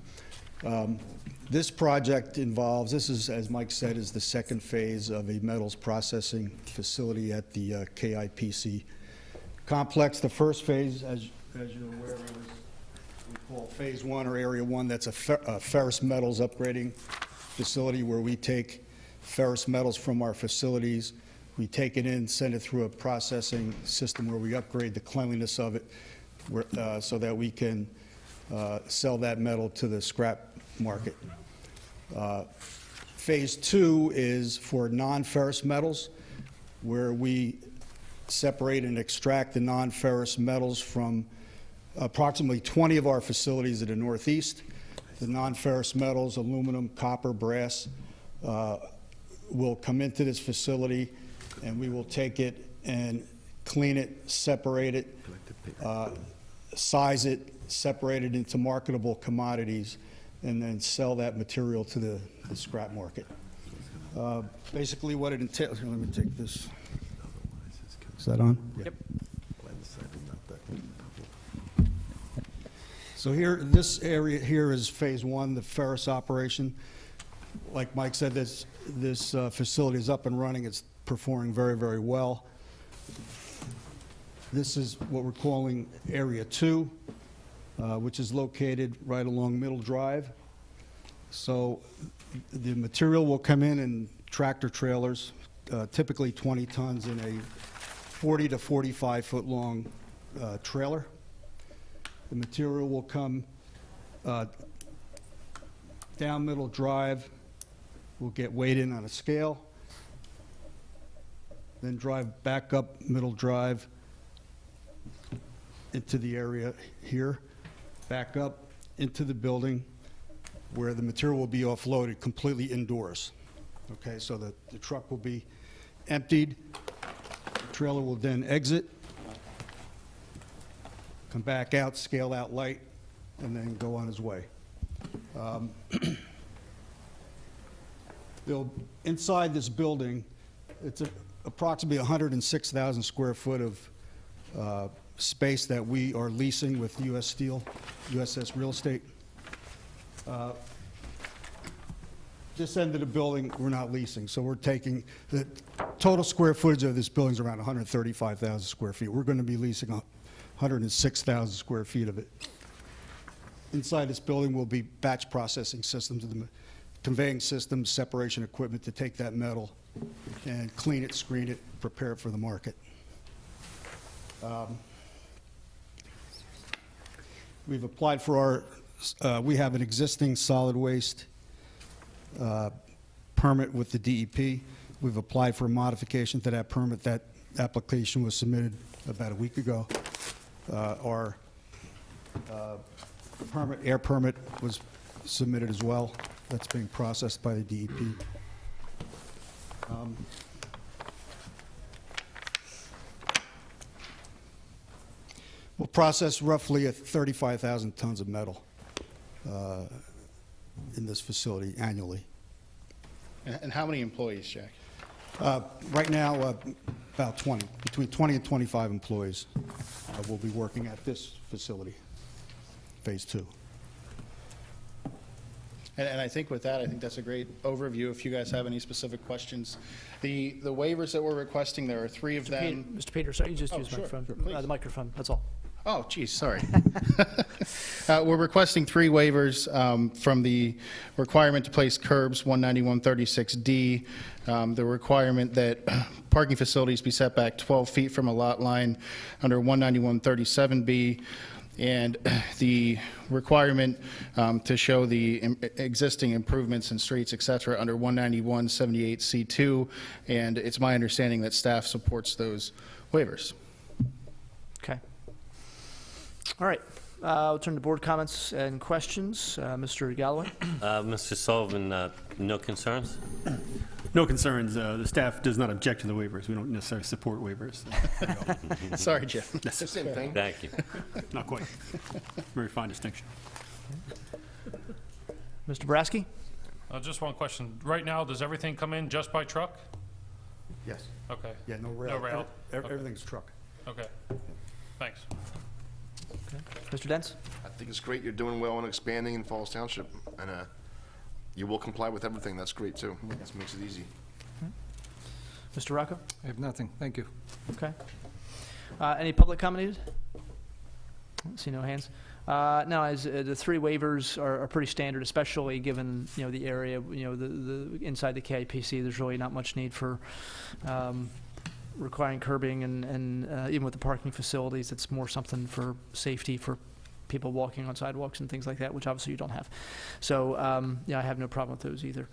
This project involves, this is, as Mike said, is the second phase of a metals processing facility at the KIPC complex. The first phase, as you're aware, is we call phase 1 or area 1. That's a ferrous metals upgrading facility where we take ferrous metals from our facilities. We take it in, send it through a processing system where we upgrade the cleanliness of it so that we can sell that metal to the scrap market. Phase 2 is for non-ferrous metals, where we separate and extract the non-ferrous metals from approximately 20 of our facilities in the Northeast. The non-ferrous metals, aluminum, copper, brass, will come into this facility, and we will take it and clean it, separate it, size it, separate it into marketable commodities, and then sell that material to the scrap market. Basically what it entails, here, let me take this. Is that on? Yep. So here, this area here is phase 1, the ferrous operation. Like Mike said, this facility is up and running. It's performing very, very well. This is what we're calling area 2, which is located right along Middle Drive. So the material will come in tractor trailers, typically 20 tons in a 40 to 45 foot long trailer. The material will come down Middle Drive, will get weighed in on a scale, then drive back up Middle Drive into the area here, back up into the building where the material will be offloaded completely indoors. Okay, so the truck will be emptied, the trailer will then exit, come back out, scale out light, and then go on his way. Inside this building, it's approximately 106,000 square foot of space that we are leasing with U.S. Steel, USS Real Estate. This end of the building, we're not leasing, so we're taking the total square footage of this building is around 135,000 square feet. We're going to be leasing 106,000 square feet of it. Inside this building will be batch processing systems, conveying systems, separation equipment to take that metal and clean it, screen it, prepare it for the market. We've applied for we have an existing solid waste permit with the DEP. We've applied for a modification to that permit. That application was submitted about a week ago. Our air permit was submitted as well. That's being processed by the DEP. We'll process roughly 35,000 tons of metal in this facility annually. And how many employees, Jack? Right now, about 20, between 20 and 25 employees will be working at this facility, phase 2. And I think with that, I think that's a great overview. If you guys have any specific questions. The waivers that we're requesting, there are 3 of them. Mr. Peters, sorry, you just use sure, the microphone, that's all. Oh, geez, sorry. We're requesting 3 waivers from the requirement to place curbs, 19136D, the requirement that parking facilities be set back 12 feet from a lot line under 19137B, and the requirement to show the existing improvements in streets, et cetera, under 19178C2, and it's my understanding that staff supports those waivers. Okay. All right. I'll turn to board comments and questions. Mr. Galloway? Mr. Sullivan, no concerns? No concerns. The staff does not object to the waivers. We don't necessarily support waivers. Sorry, Jim. Same thing. Thank you. Not quite. Very fine distinction. Mr. Boraski? Just one question. Right now, does everything come in just by truck? Yes. Okay. Yeah, no rail. No rail. Everything's truck. Okay. Thanks. Mr. Dents? I think it's great you're doing well and expanding in Falls Township, and you will comply with everything. That's great, too. That makes it easy. Mr. Rocco? I have nothing. Thank you. Okay. Any public comment needed? See no hands. No, as the three waivers are pretty standard, especially given the area, the inside the KIPC. There's really not much need for requiring curbing, and even with the parking facilities, it's more something for safety for people walking on sidewalks and things like that, which obviously you don't have. So yeah, I have no problem with those either.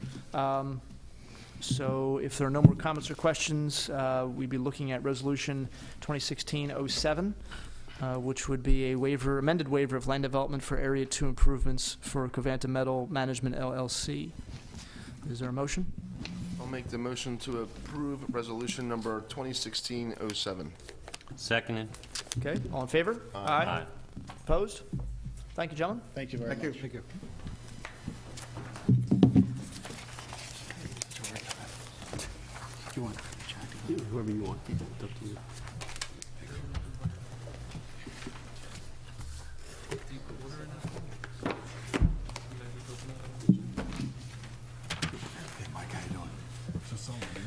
So if there are no more comments or questions, we'd be looking at Resolution 2016-07, which would be a waiver, amended waiver of land development for Area 2 improvements for Covanta Metal Management LLC. Is there a motion? I'll make the motion to approve resolution number 2016-07. Seconded. Okay, all in favor? Aye. Opposed? Thank you, gentlemen. Thank you very much. Thank you. You want whoever you want. It's up to you.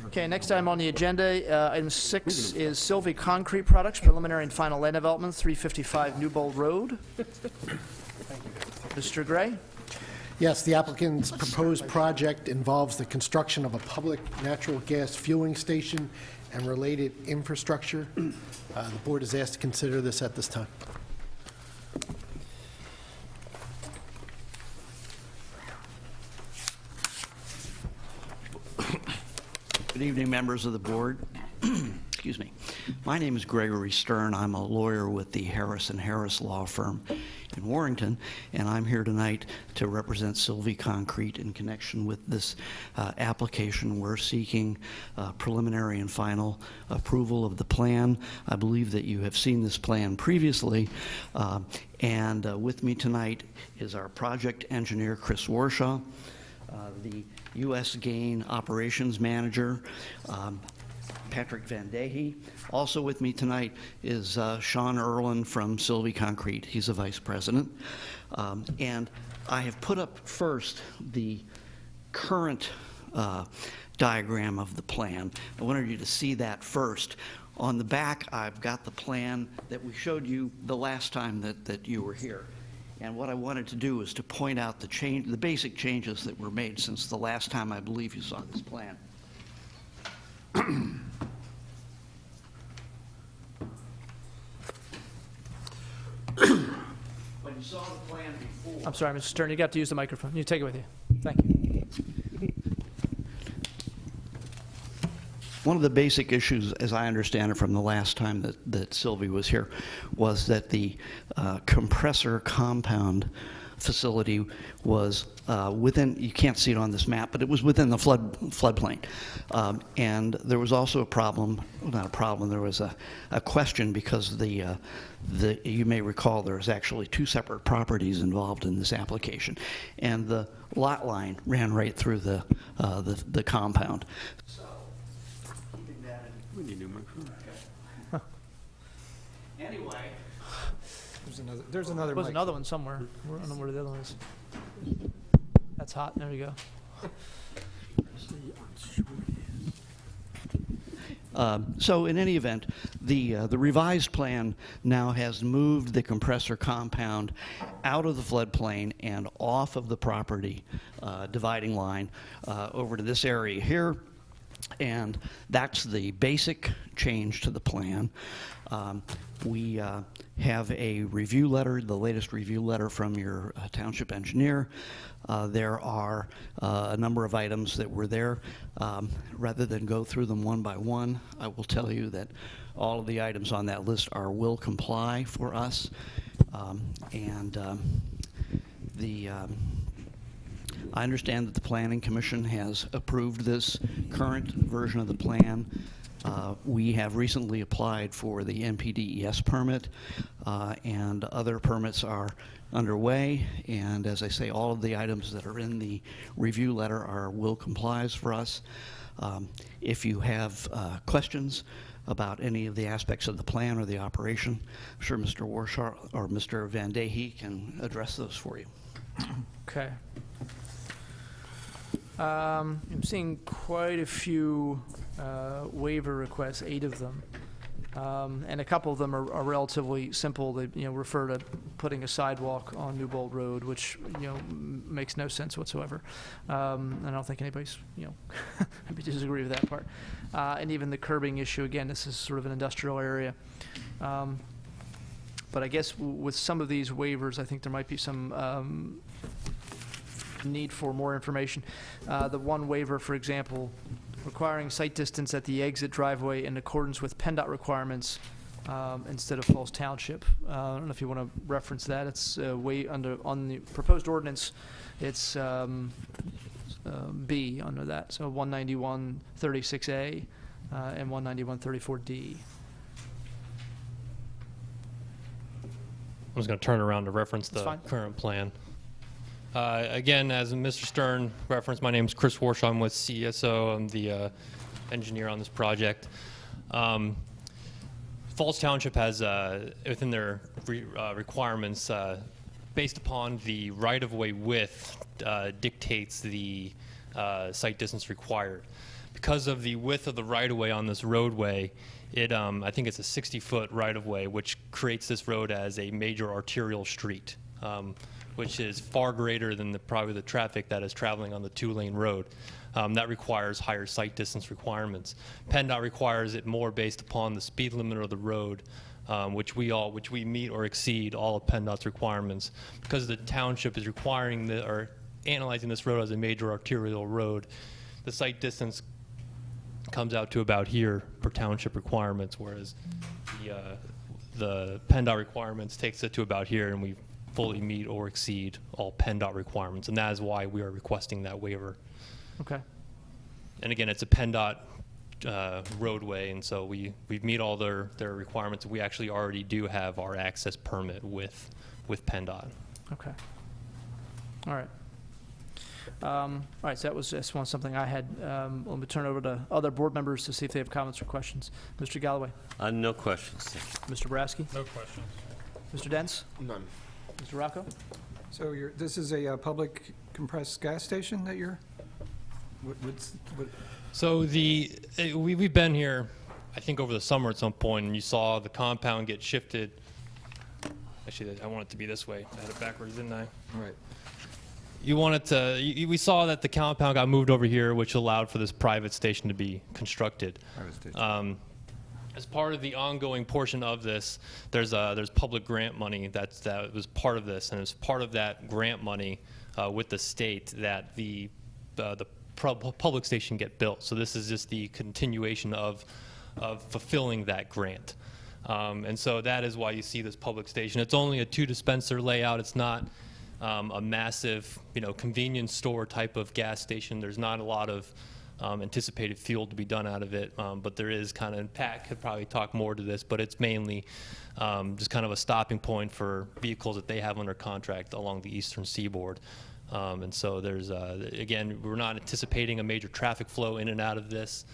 Okay, next item on the agenda, item 6 is Sylvie Concrete Products, preliminary and final land development, 355 Newbold Road. Mr. Gray? Yes, the applicant's proposed project involves the construction of a public natural gas fueling station and related infrastructure. The board is asked to consider this at this time. Good evening, members of the board. Excuse me. My name is Gregory Stern. I'm a lawyer with the Harris & Harris Law Firm in Warrington, and I'm here tonight to represent Sylvie Concrete in connection with this application. We're seeking preliminary and final approval of the plan. I believe that you have seen this plan previously, and with me tonight is our project engineer, Chris Warshaw, the U.S. Gain Operations Manager, Patrick Van Dehe. Also with me tonight is Sean Erlin from Sylvie Concrete. He's a vice president. And I have put up first the current diagram of the plan. I wanted you to see that first. On the back, I've got the plan that we showed you the last time that you were here. And what I wanted to do is to point out the basic changes that were made since the last time I believe you saw this plan. When you saw the plan before... I'm sorry, Mr. Stern, you got to use the microphone. You take it with you. Thank you. One of the basic issues, as I understand it from the last time that Sylvie was here, was that the compressor compound facility was within, you can't see it on this map, but it was within the floodplain. And there was also a problem, well, not a problem, there was a question because you may recall there was actually two separate properties involved in this application. And the lot line ran right through the compound. We need a new microphone. Okay. Anyway. There's another There's mic. another one somewhere. I don't know where the other one is. That's hot. There you go. So in any event, the revised plan now has moved the compressor compound out of the floodplain and off of the property dividing line over to this area here. And that's the basic change to the plan. We have a review letter, the latest review letter from your township engineer. There are a number of items that were there. Rather than go through them one by one, I will tell you that all of the items on that list will comply for us. I understand that the Planning Commission has approved this current version of the plan. We have recently applied for the NPDES permit, and other permits are underway. And as I say, all of the items that are in the review letter are will complies for us. If you have questions about any of the aspects of the plan or the operation, I'm sure Mr. Warshaw or Mr. Van Dehe can address those for you. Okay. I'm seeing quite a few waiver requests, 8 of them. And a couple of them are relatively simple. They, refer to putting a sidewalk on Newbold Road, which, makes no sense whatsoever. I don't think anybody's, maybe disagree with that part. And even the curbing issue, again, this is sort of an industrial area. But I guess with some of these waivers, I think there might be some need for more information. The one waiver, for example, requiring site distance at the exit driveway in accordance with PennDOT requirements instead of Falls Township. I don't know if you want to reference that. It's way on the proposed ordinance. It's B under that. So 191-36A and 191-34D. I'm just going to turn around to reference the current plan. Again, as Mr. Stern referenced, my name is Chris Warshaw. I'm with CSO. I'm the engineer on this project. Falls Township has, within their requirements, based upon the right-of-way width, dictates the site distance required. Because of the width of the right-of-way on this roadway, I think it's a 60-foot right-of-way, which creates this road as a major arterial street. Which is far greater than probably the traffic that is traveling on the 2-lane road. That requires higher sight distance requirements. PennDOT requires it more based upon the speed limit of the road, which we meet or exceed all of PennDOT's requirements. Because the township is requiring or analyzing this road as a major arterial road, the sight distance comes out to about here per township requirements, whereas the PennDOT requirements takes it to about here, and we fully meet or exceed all PennDOT requirements, and that is why we are requesting that waiver. Okay. And again, it's a PennDOT roadway, and so we meet all their requirements. We actually already do have our access permit with PennDOT. Okay. All right. All right, so that was just something I had. Let me turn over to other board members to see if they have comments or questions. Mr. Galloway? No questions. Mr. Boraski? No questions. Mr. Dents? None. Mr. Rocco? So this is a public compressed gas station that you're, So we've been here, I think over the summer at some point, and you saw the compound get shifted. Actually, I want it to be this way. I had it backwards, didn't I? Right. You wanted to. We saw that the compound got moved over here, which allowed for this private station to be constructed. Private station. As part of the ongoing portion of this, there's public grant money that was part of this, and as part of that grant money with the state that the public station get built. So this is just the continuation of fulfilling that grant. And so that is why you see this public station. It's only a 2-dispenser layout. It's not a massive, convenience store type of gas station. There's not a lot of anticipated fuel to be done out of it, but there is kind of, Pat could probably talk more to this, but it's mainly just kind of a stopping point for vehicles that they have under contract along the eastern seaboard. And so there's, again, we're not anticipating a major traffic flow in and out of this,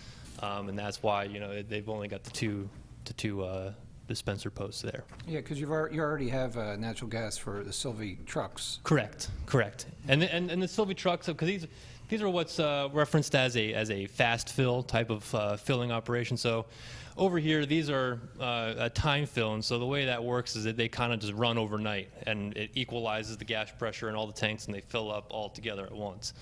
and that's why, they've only got the two dispenser posts there. Yeah, because you already have natural gas for the Sylvie trucks. Correct. And the Sylvie trucks, because these are what's referenced as a fast fill type of filling operation. So over here, these are a time fill, and so the way that works is that they kind of just run overnight, and it equalizes the gas pressure in all the tanks, and they fill up all together at once.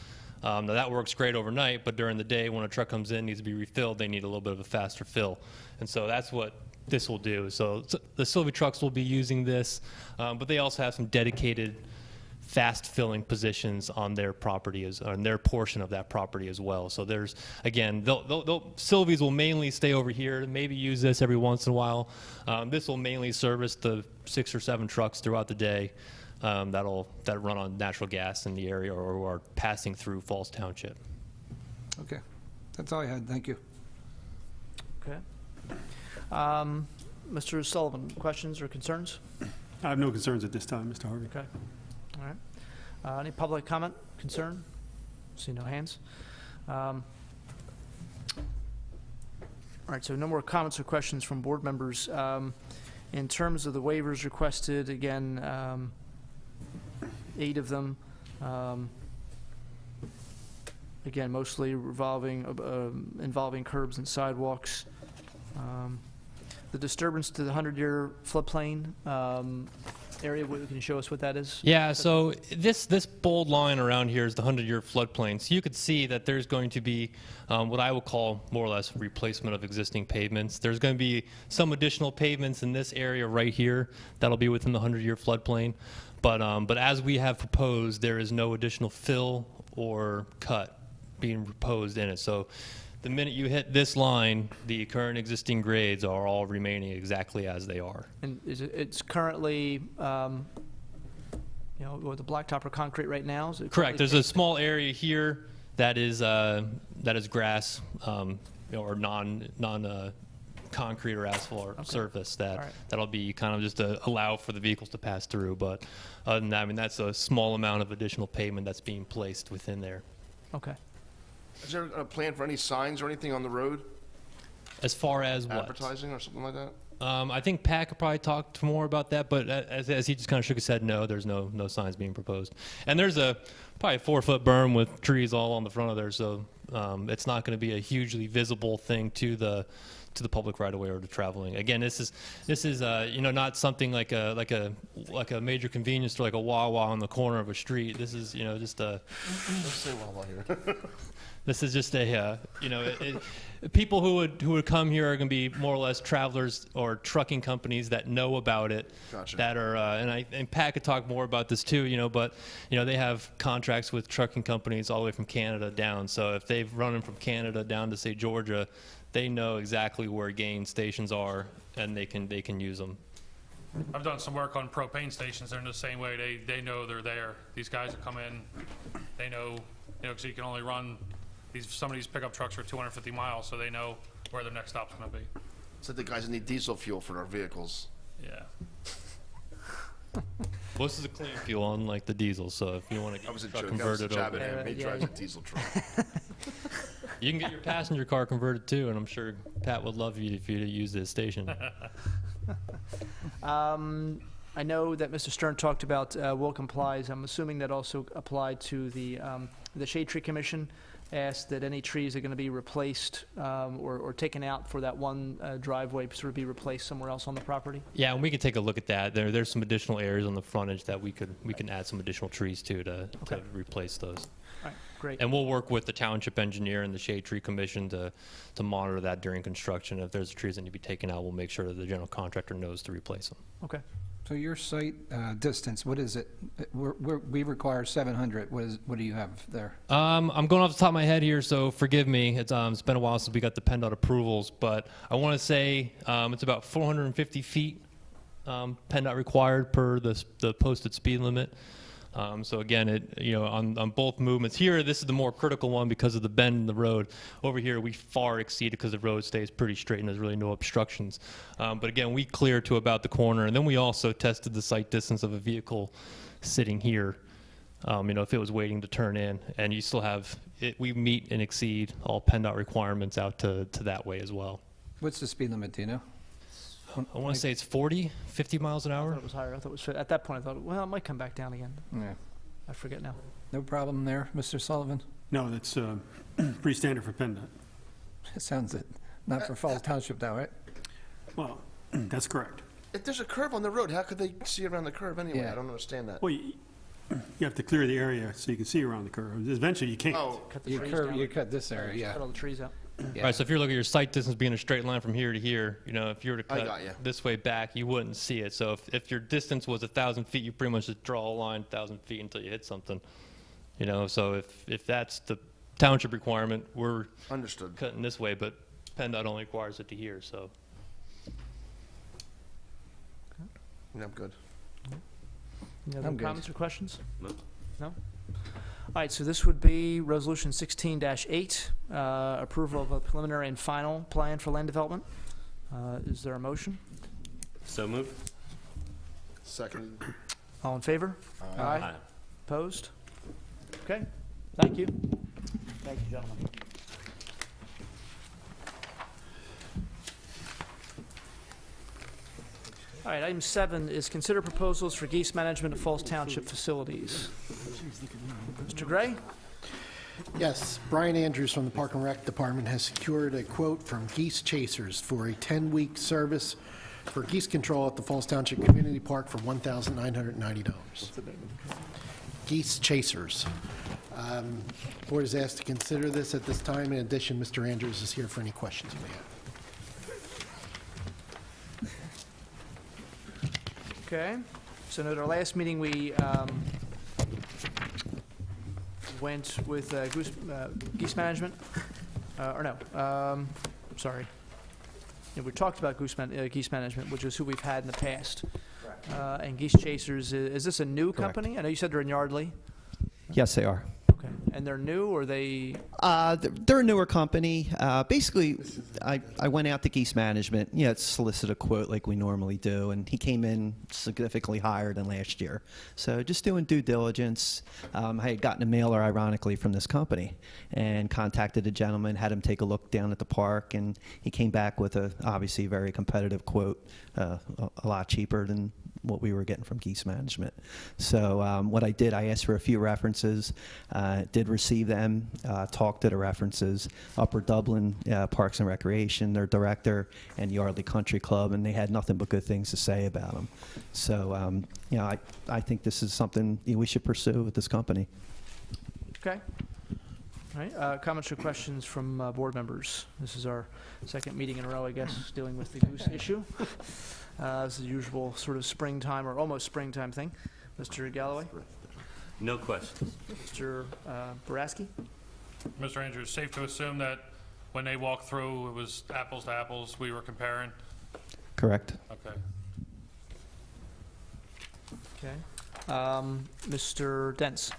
Now that works great overnight, but during the day when a truck comes in, needs to be refilled, they need a little bit of a faster fill. And so that's what this will do. So the Sylvie trucks will be using this, but they also have some dedicated fast filling positions on their property, on their portion of that property as well. So there's, again, Sylvies will mainly stay over here, maybe use this every once in a while. This will mainly service the 6 or 7 trucks throughout the day that run on natural gas in the area or are passing through Falls Township. Okay, that's all I had. Thank you. Okay. Mr. Sullivan, questions or concerns? I have no concerns at this time, Mr. Harvey. Okay. All right. Any public comment, concern? See no hands. All right, so no more comments or questions from board members. In terms of the waivers requested, again, 8 of them. Again, mostly involving curbs and sidewalks. The disturbance to the 100-year floodplain area, can you show us what that is? Yeah, so this bold line around here is the 100-year floodplain. So you could see that there's going to be what I will call more or less replacement of existing pavements. There's going to be some additional pavements in this area right here that'll be within the 100-year floodplain. But as we have proposed, there is no additional fill or cut being proposed in it. So the minute you hit this line, the current existing grades are all remaining exactly as they are. And it's currently, with the blacktop or concrete right now? Is it Correct. There's a small area here that is grass, or non concrete or asphalt surface that'll be kind of just to allow for the vehicles to pass through. But other than that, I mean, that's a small amount of additional pavement that's being placed within there. Okay. Is there a plan for any signs or anything on the road? As far as what? Advertising or something like that? I think Pat could probably talk more about that, but as he just kind of shook his head, no, there's no signs being proposed. And there's probably a 4-foot berm with trees all on the front of there, so it's not going to be a hugely visible thing to the public right away or to traveling. Again, this is not something like a major convenience store, like a Wawa on the corner of a street. This is just a. Don't say Wawa here. This is just a, people who would come here are going to be more or less travelers or trucking companies that know about it. Gotcha. That are, and Pat could talk more about this too, but, they have contracts with trucking companies all the way from Canada down. So if they've run them from Canada down to, say, Georgia, they know exactly where gain stations are and they can use them. I've done some work on propane stations. They're in the same way. They know they're there. These guys that come in, they know, because you can only run some of these pickup trucks are 250 miles, so they know where their next stop's going to be. So the guys that need diesel fuel for their vehicles. Yeah. Well, this is a clean fuel, unlike the diesel. So if you want to get your truck converted over, he drives a diesel truck. You can get your passenger car converted too, and I'm sure Pat would love you if you to use this station. I know that Mr. Stern talked about will complies. I'm assuming that also applied to the Shade Tree Commission. Asked that any trees are going to be replaced or taken out for that one driveway sort of be replaced somewhere else on the property? Yeah, and we can take a look at that. There's some additional areas on the frontage that we can add some additional trees to replace those. All right, great. And we'll work with the Township engineer and the Shade Tree Commission to monitor that during construction. If there's trees that need to be taken out, we'll make sure that the general contractor knows to replace them. Okay. So your site distance, what is it? We require 700. What do you have there? I'm going off the top of my head here, so forgive me. It's been a while since we got the PennDOT approvals, but I want to say it's about 450 feet PennDOT required per the posted speed limit. So again, on both movements here, this is the more critical one because of the bend in the road. Over here, we far exceed it because the road stays pretty straight and there's really no obstructions. But again, we clear to about the corner, and then we also tested the sight distance of a vehicle sitting here. If it was waiting to turn in, and you still have it, we meet and exceed all PennDOT requirements out to that way as well. What's the speed limit? Do you know? I want to say it's 50 miles an hour. I thought it was higher. I thought it was, at that point, I thought, well, it might come back down again. Yeah. I forget now. No problem there, Mr. Sullivan? No, that's pretty standard for PennDOT. It sounds it. Not for Falls Township, though, right? Well, that's correct. If there's a curve on the road, how could they see around the curve anyway? Yeah. I don't understand that. Well, you have to clear the area so you can see around the curve. Eventually, you can't. Oh, Cut the trees down. You cut this area, yeah. Cut all the trees out. Yeah. Right, so if you're looking at your sight distance being a straight line from here to here, if you were to I cut got ya. this way back, you wouldn't see it. So if your distance was 1,000 feet, you pretty much just draw a line 1,000 feet until you hit something. So if that's the township requirement, we're understood. Cutting this way, but PennDOT only requires it to here, so. Yeah, I'm good. Any other comments or questions? No. No? All right, so this would be Resolution 16-8, approval of a preliminary and final plan for land development. Is there a motion? So moved. Second. All in favor? Aye. Opposed? Okay, thank you. Thank you, gentlemen. All right, item 7 is consider proposals for geese management at Falls Township facilities. Mr. Gray? Yes, Brian Andrews from the Park and Rec Department has secured a quote from Geese Chasers for a 10-week service for geese control at the Falls Township Community Park for $1,990. Geese Chasers. Board is asked to consider this at this time. In addition, Mr. Andrews is here for any questions you may have. Okay, so at our last meeting, we went with geese management, sorry. Yeah, we talked about geese management, which is who we've had in the past. And Geese Chasers, is this a new company? I know you said they're in Yardley. Yes, they are. Okay, and they're new, or they? They're a newer company. Basically, I went out to Geese Management, solicit a quote like we normally do, and he came in significantly higher than last year. So just doing due diligence. I had gotten a mailer, ironically, from this company, and contacted a gentleman, had him take a look down at the park, and he came back with a obviously very competitive quote, a lot cheaper than what we were getting from Geese Management. So what I did, I asked for a few references, did receive them, talked to the references, Upper Dublin Parks and Recreation, their director, and Yardley Country Club, and they had nothing but good things to say about them. So, I think this is something we should pursue with this company. Okay. All right, comments or questions from board members? This is our second meeting in a row, I guess, dealing with the goose issue. This is the usual sort of springtime or almost springtime thing. Mr. Galloway? No questions. Mr. Boraski? Mr. Andrews, safe to assume that when they walked through, it was apples to apples we were comparing? Correct. Okay. Okay. Mr. Dents?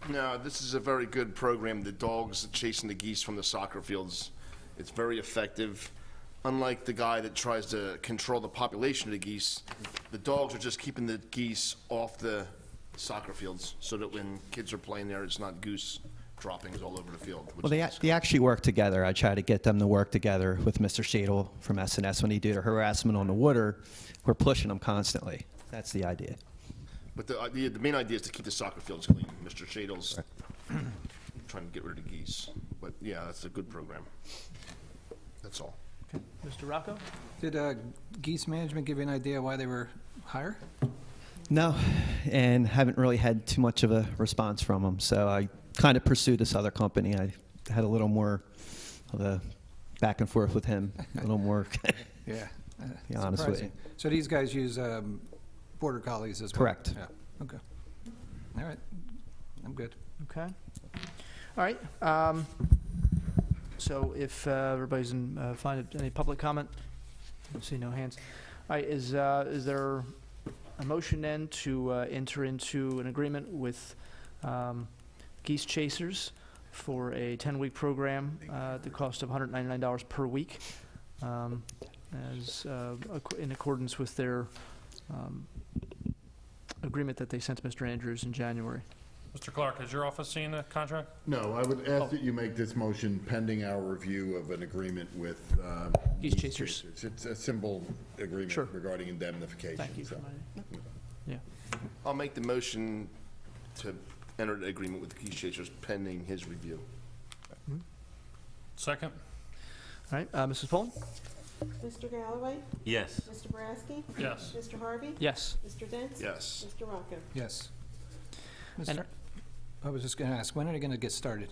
No, this is a very good program. The dogs chasing the geese from the soccer fields, it's very effective. Unlike the guy that tries to control the population of the geese, the dogs are just keeping the geese off the soccer fields so that when kids are playing there, it's not goose droppings all over the field. Well, they actually work together. I try to get them to work together with Mr. Shadle from SNS when he did a harassment on the water. We're pushing them constantly. That's the idea. But the main idea is to keep the soccer fields clean. Mr. Shadle's trying to get rid of the geese. But yeah, that's a good program. That's all. Okay. Mr. Rocco? Did Geese Management give you an idea why they were higher? No, and haven't really had too much of a response from them. So I kind of pursued this other company. I had a little more of a back and forth with him, a little more. Yeah. Be honest with you. So these guys use border collies as well? Correct. Yeah. Okay. All right. I'm good. Okay. All right. So if everybody's in fine, any public comment? I see no hands. All right. Is there a motion then to enter into an agreement with Geese Chasers for a 10-week program at the cost of $199 per week, as in accordance with their agreement that they sent to Mr. Andrews in January? Mr. Clark, has your office seen the contract? No, I would ask that you make this motion pending our review of an agreement with Geese Chasers. It's a simple agreement regarding indemnification. Thank you. So. Yeah. I'll make the motion to enter the agreement with the Geese Chasers pending his review. Second. All right, Mrs. Pullen? Mr. Galloway? Yes. Mr. Boraski? Yes. Mr. Harvey? Yes. Mr. Dents? Yes. Mr. Rocco? Yes. I was just going to ask, when are they going to get started?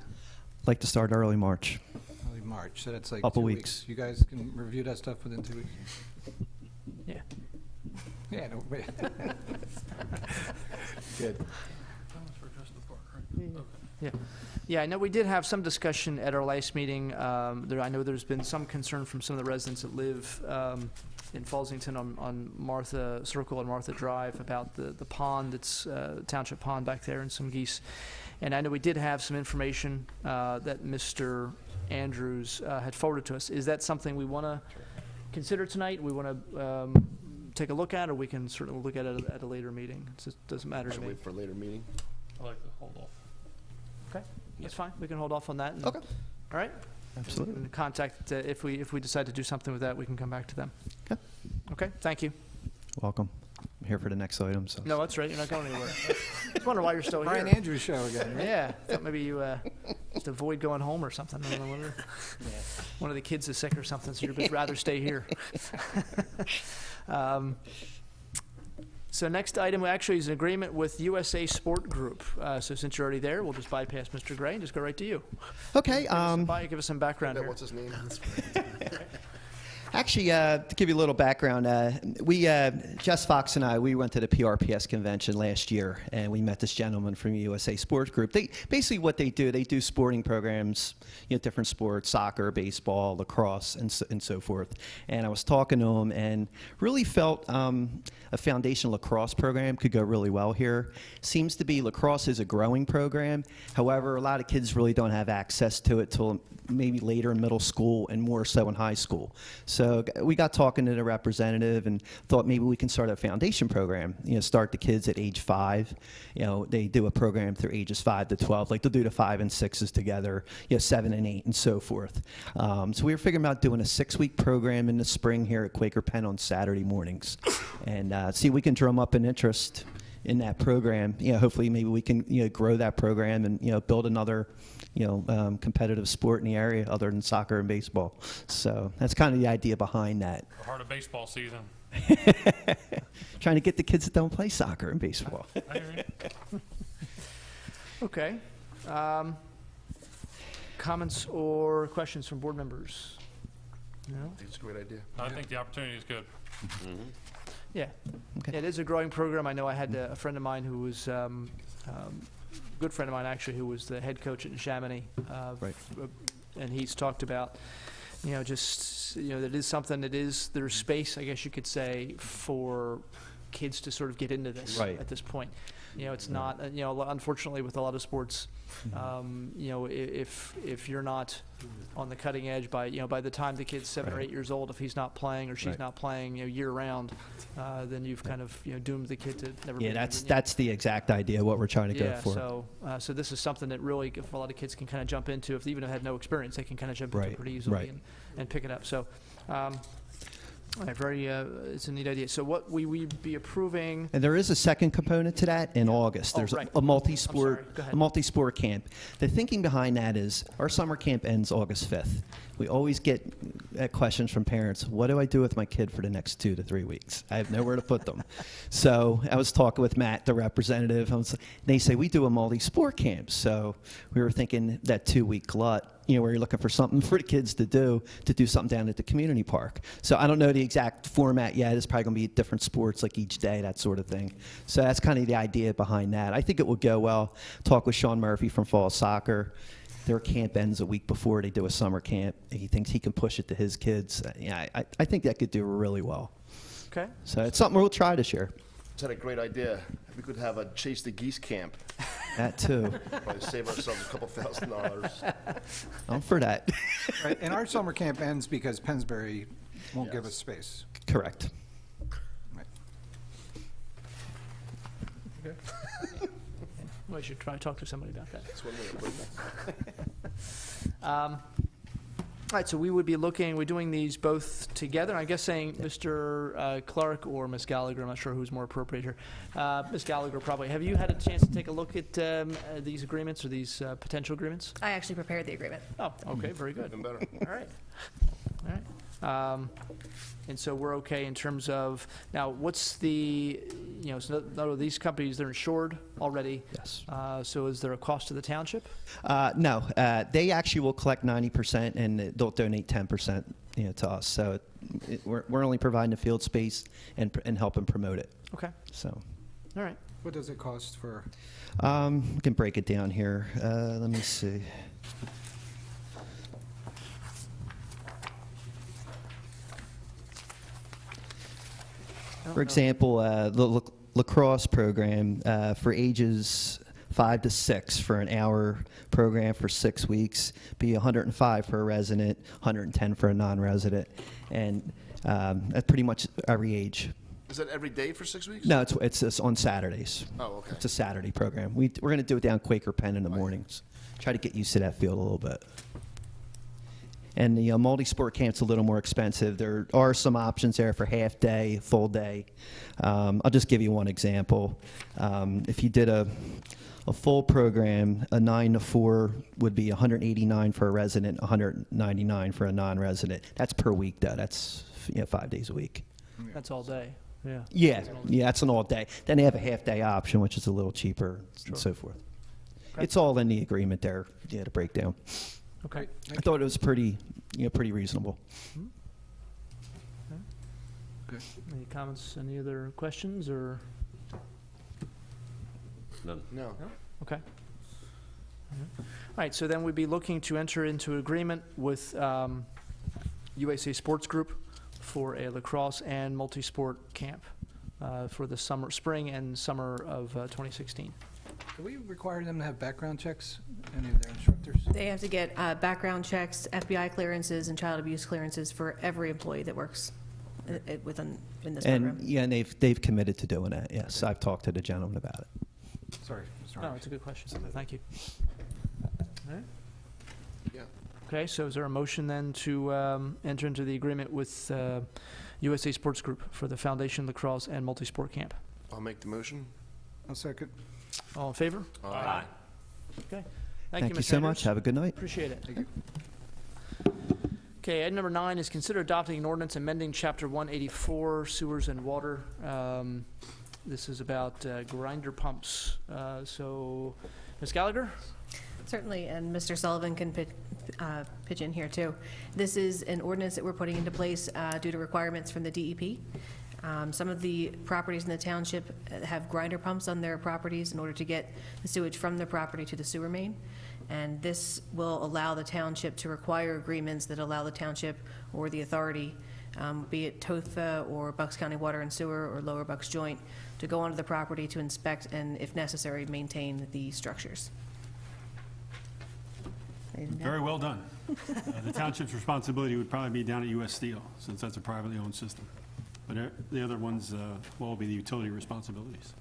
Like to start early March. Early March, so that's like Couple 2 weeks. You guys can review that stuff within 2 weeks? Yeah. Yeah, no, wait. Good. Yeah, I know we did have some discussion at our last meeting. I know there's been some concern from some of the residents that live in Fallsington on Martha Circle and Martha Drive about the pond, that's Township Pond back there, and some geese And I know we did have some information that Mr. Andrews had forwarded to us. Is that something we want to consider tonight? We want to take a look at, or we can certainly look at it at a later meeting? It just doesn't matter to me. Wait for a later meeting. I like to hold off. Okay, that's fine. We can hold off on that. Okay. All right? Absolutely. And contact, if we decide to do something with that, we can come back to them. Okay. Okay, thank you. Welcome. I'm here for the next item, so. No, that's right. You're not going anywhere. I was wondering why you're still Brian here. Andrews show again, right? Yeah, thought maybe you just avoid going home or something. I don't know whether one of the kids is sick or something, so you'd rather stay here. So next item actually is an agreement with USA Sport Group. So since you're already there, we'll just bypass Mr. Gray and just go right to you. Okay. Give us some background here. What's his name? Actually, to give you a little background, Jess Fox and I, we went to the PRPS convention last year, and we met this gentleman from USA Sports Group. Basically what they do sporting programs, different sports, soccer, baseball, lacrosse, and so forth. And I was talking to him and really felt a foundation lacrosse program could go really well here. Seems to be lacrosse is a growing program. However, a lot of kids really don't have access to it till maybe later in middle school and more so in high school. So we got talking to the representative and thought maybe we can start a foundation program, start the kids at age 5. They do a program through ages 5 to 12, like they'll do the 5 and 6s together, 7 and 8 and so forth. So we were figuring about doing a 6-week program in the spring here at Quaker Penn on Saturday mornings and see if we can drum up an interest in that program. Hopefully maybe we can grow that program and build another competitive sport in the area other than soccer and baseball. So that's kind of the idea behind that. The heart of baseball season. Trying to get the kids that don't play soccer and baseball. I hear you. Okay. Comments or questions from board members? No? I think it's a great idea. I think the opportunity is good. Yeah. Okay. It is a growing program. I know I had a friend of mine who was, good friend of mine actually, who was the head coach at Chamonix. Right. And he's talked about, that is something there's space, I guess you could say, for kids to sort of get into this at this point. It's not, unfortunately with a lot of sports, if you're not on the cutting edge by the time the kid's 7 or 8 years old, if he's not playing or she's not playing, year round, then you've kind of, doomed the kid to never. Yeah, that's the exact idea what we're trying to go for. So this is something that really, if a lot of kids can kind of jump into, if they even had no experience, they can kind of jump into it pretty easily and pick it up. So. All right, it's a neat idea. So what we'd be approving. And there is a second component to that in August. There's a multi-sport camp. The thinking behind that is our summer camp ends August 5th. We always get questions from parents, what do I do with my kid for the next 2 to 3 weeks? I have nowhere to put them. So I was talking with Matt, the representative. They say, we do a multi-sport camp. So we were thinking that 2-week glut, where you're looking for something for the kids to do something down at the community park. So I don't know the exact format yet. It's probably going to be different sports like each day, that sort of thing. So that's kind of the idea behind that. I think it will go well. Talk with Sean Murphy from Fall Soccer. Their camp ends a week before they do a summer camp. He thinks he can push it to his kids. I think that could do really well. Okay. So it's something we'll try this year. Is that a great idea? We could have a Chase the Geese camp. That too. Probably save ourselves a couple $1,000s. I'm for that. Right, and our summer camp ends because Pennsbury won't give us space. Correct. Right. Okay. Well, I should try to talk to somebody about that. That's one way to put it. All right, so we would be we're doing these both together. I guess saying Mr. Clark or Ms. Gallagher, I'm not sure who's more appropriate here. Ms. Gallagher, probably. Have you had a chance to take a look at these agreements or these potential agreements? I actually prepared the agreement. Oh, okay, very good. Even better. All right. All right. And so we're okay in terms of, now what's the, so no, these companies, they're insured already. Yes. So is there a cost to the township? No, they actually will collect 90% and they'll donate 10% to us. So we're only providing the field space and helping promote it. Okay. So. All right. What does it cost for? We can break it down here. Let me see. For example, the lacrosse program for ages 5 to 6 for an hour program for 6 weeks, be $105 for a resident, $110 for a non-resident, and that's pretty much every age. Is that every day for 6 weeks? No, it's on Saturdays. Oh, okay. It's a Saturday program. We're going to do it down Quaker Penn in the mornings. Try to get used to that field a little bit. And the multi-sport camp's a little more expensive. There are some options there for half day, full day. I'll just give you one example. If you did a full program, a 9 to 4 would be $189 for a resident, $199 for a non-resident. That's per week, though. That's 5 days a week. That's all day, yeah. Yeah, that's an all day. Then they have a half day option, which is a little cheaper, and so forth. Okay. It's all in the agreement there, the breakdown. Okay. I thought it was pretty reasonable. Okay. Any comments, any other questions, or? None. No. Okay. All right, so then we'd be looking to enter into agreement with USA Sports Group for a lacrosse and multi-sport camp for the spring and summer of 2016. Do we require them to have background checks, any of their instructors? They have to get background checks, FBI clearances, and child abuse clearances for every employee that works within this program. And they've committed to doing that. Yes, I've talked to the gentleman about it. Sorry. No, it's a good question. Thank you. All right. Yeah. Okay, so is there a motion then to enter into the agreement with USA Sports Group for the Foundation Lacrosse and Multi-Sport Camp? I'll make the motion. I'll second. All in favor? Aye. Okay. Thank you Mr. so Andrews. much. Have a good night. Appreciate it. Thank you. Okay, item number 9 is consider adopting an ordinance amending Chapter 184 Sewers and Water. This is about grinder pumps. So, Ms. Gallagher? Certainly, and Mr. Sullivan can pitch in here too. This is an ordinance that we're putting into place due to requirements from the DEP. Some of the properties in the township have grinder pumps on their properties in order to get the sewage from the property to the sewer main. And this will allow the township to require agreements that allow the township or the authority, be it TOFA or Bucks County Water and Sewer or Lower Bucks Joint, to go onto the property to inspect and, if necessary, maintain the structures. Very well done. The township's responsibility would probably be down at U.S. Steel, since that's a privately owned system. But the other ones will all be the utility responsibilities.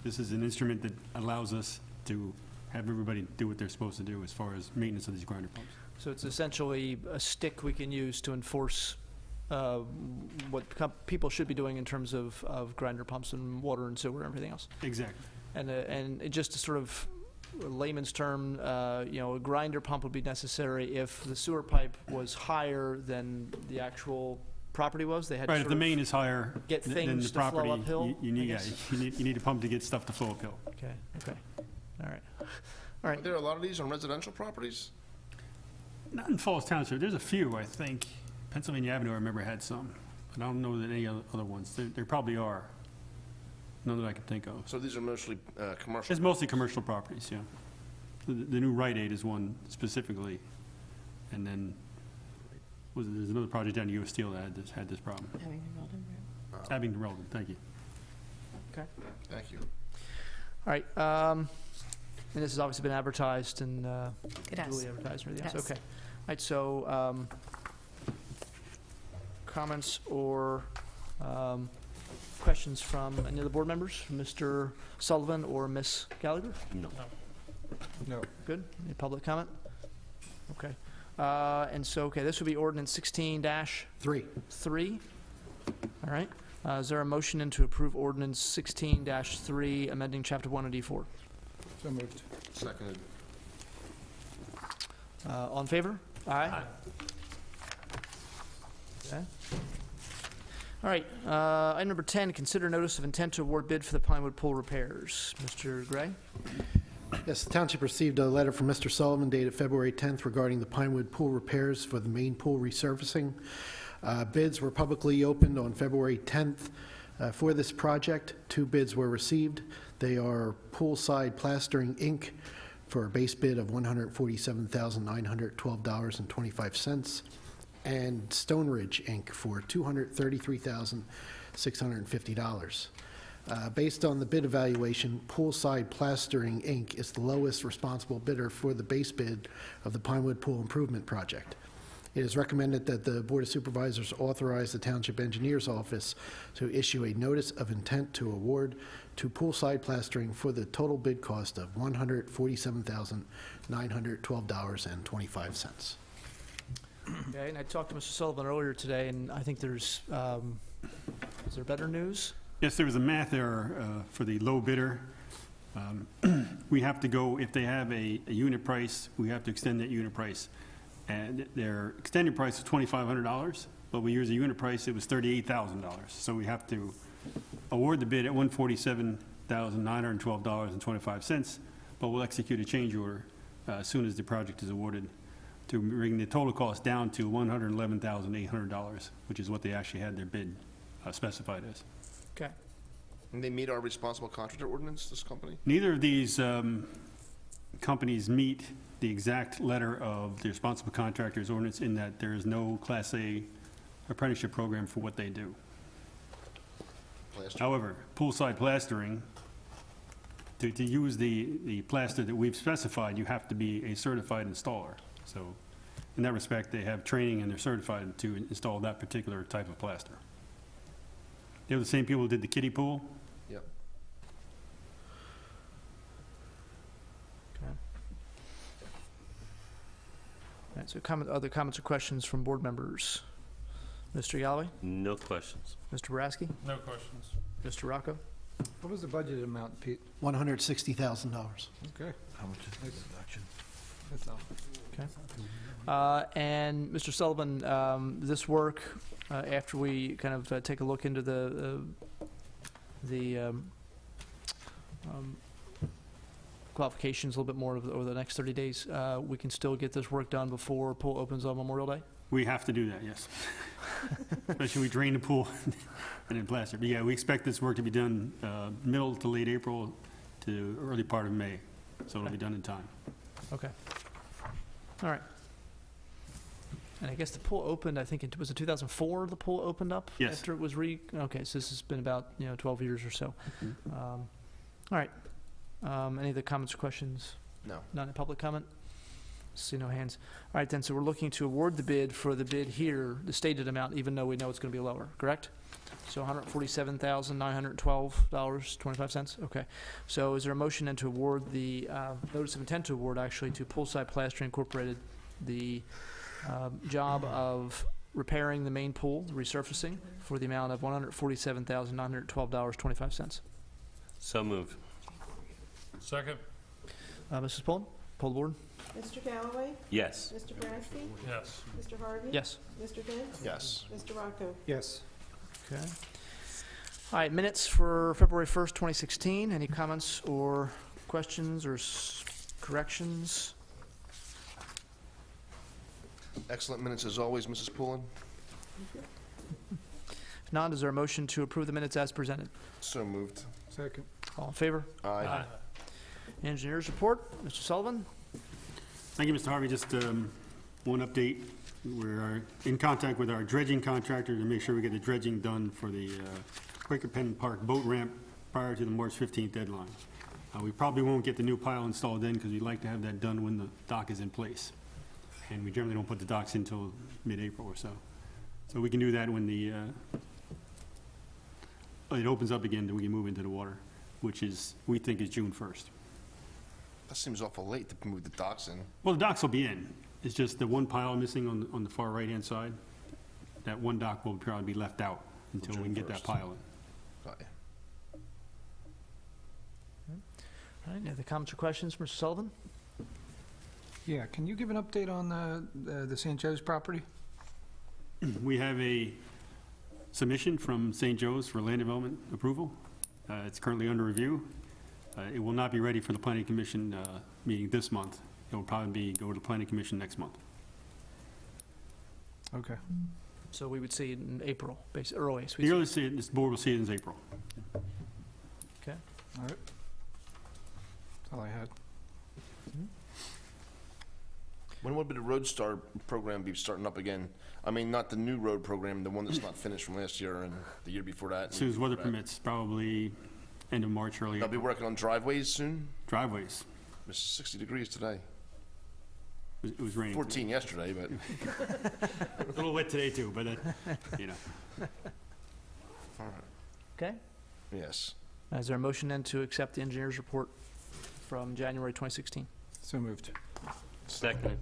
This is an instrument that allows us to have everybody do what they're supposed to do as far as maintenance of these grinder pumps. So it's essentially a stick we can use to enforce what people should be doing in terms of grinder pumps and water and sewer and everything else. Exactly. And it just to sort of layman's term, a grinder pump would be necessary if the sewer pipe was higher than the actual property was. They had Right, to if the main is higher get than things the to flow property, uphill, you need a pump to get stuff to flow uphill. Okay. All right. Are there a lot of these on residential properties? Not in Falls Township. There's a few, I think. Pennsylvania Avenue, I remember, had some. But I don't know that any other ones. There probably are. None that I can think of. So these are mostly commercial? It's mostly commercial properties, yeah. The new Rite Aid is one specifically. And then there's another project down at U.S. Steel that had this problem. Abington Weldon, thank you. Okay. Thank you. All right. And this has obviously been advertised and It has. duly advertised and everything else. Yes. Okay. All right. So comments or questions from any of the board members, Mr. Sullivan or Ms. Gallagher? No. No. Good. Any public comment? Okay. And so, okay, this would be ordinance 16-3. All right. Is there a motion to approve ordinance 16-3, amending Chapter 184? So moved. Seconded. All in favor? Aye. Okay. All right. Item number 10, consider notice of intent to award bid for the Pinewood Pool repairs. Mr. Gray? Yes, the township received a letter from Mr. Sullivan dated February 10th regarding the Pinewood Pool repairs for the main pool resurfacing. Bids were publicly opened on February 10th for this project. 2 bids were received. They are Poolside Plastering, Inc. for a base bid of $147,912.25, and Stone Ridge, Inc. for $233,650. Based on the bid evaluation, Poolside Plastering, Inc. is the lowest responsible bidder for the base bid of the Pinewood Pool Improvement Project. It is recommended that the Board of Supervisors authorize the Township Engineer's Office to issue a notice of intent to award to Poolside Plastering for the total bid cost of $147,912.25. Okay, and I talked to Mr. Sullivan earlier today, and I think there's, is there better news? Yes, there was a math error for the low bidder. We have to go, if they have a unit price, we have to extend that unit price. And their extended price is $2,500, but we use a unit price, it was $38,000. So we have to award the bid at $147,912.25, but we'll execute a change order as soon as the project is awarded to bring the total cost down to $111,800, which is what they actually had their bid specified as. Okay. And they meet our responsible contractor ordinance, this company? Neither of these companies meet the exact letter of the responsible contractors ordinance in that there is no Class A apprenticeship program for what they do. However, Poolside Plastering, to use the plaster that we've specified, you have to be a certified installer. So in that respect, they have training and they're certified to install that particular type of plaster. They're the same people who did the kiddie pool. Yep. Okay. All right, so other comments or questions from board members? Mr. Galloway? No questions. Mr. Boraski? No questions. Mr. Rocco? What was the budgeted amount, Pete? $160,000. Okay. How much is the deduction? That's all. Okay. And Mr. Sullivan, this work, after we kind of take a look into the qualifications a little bit more over the next 30 days, we can still get this work done before pool opens on Memorial Day? We have to do that, yes. Especially we drain the pool and then plaster. But yeah, we expect this work to be done middle to late April to early part of May. So it'll be done in time. Okay. All right. And I guess the pool opened, I think, was it 2004 the pool opened up? Yes. After it was okay, so this has been about, 12 years or so. All right. Any other comments or questions? No. None in public comment? See no hands. All right, then, so we're looking to award the bid for the bid here, the stated amount, even though we know it's going to be lower, correct? So $147,912.25. Okay. So is there a motion then to award the notice of intent to award, actually, to Poolside Plastering Incorporated, the job of repairing the main pool, resurfacing, for the amount of $147,912.25? So moved. Second? Mrs. Pullen, poll the board. Mr. Galloway? Yes. Mr. Boraski? Yes. Mr. Harvey? Yes. Mr. Dents? Yes. Mr. Rocco? Yes. Okay. All right, minutes for February 1st, 2016. Any comments or questions or corrections? Excellent minutes as always, Mrs. Pullen. If not, is there a motion to approve the minutes as presented? So moved. Second. All in favor? Aye. Engineers report, Mr. Sullivan? Thank you, Mr. Harvey. Just one update. We're in contact with our dredging contractor to make sure we get the dredging done for the Quaker Penn Park boat ramp prior to the March 15th deadline. We probably won't get the new pile installed in because we'd like to have that done when the dock is in place. And we generally don't put the docks in until mid-April or so. So we can do that when the it opens up again, then we can move into the water, which is, we think, is June 1st. That seems awful late to move the docks in. Well, the docks will be in. It's just the one pile missing on the far right-hand side. That one dock will probably be left out until we can get that pile in. Got you. All right, any other comments or questions, Mr. Sullivan? Yeah, can you give an update on the St. Joe's property? We have a submission from St. Joe's for land development approval. It's currently under review. It will not be ready for the Planning Commission meeting this month. It will probably go to the Planning Commission next month. Okay. So we would see it in April, basically, earliest. The earliest this board will see it in April. Okay. All right. That's all I had. When would the Road Star program be starting up again? I mean, not the new road program, the one that's not finished from last year and the year before that. As soon as weather permits, probably end of March, early They'll be April. working on driveways soon? Driveways. It's 60 degrees today. It was raining. 14 yesterday, but A little wet today too, but, you know. all right. Okay. Yes. Is there a motion then to accept the engineer's report from January 2016? So moved. Second.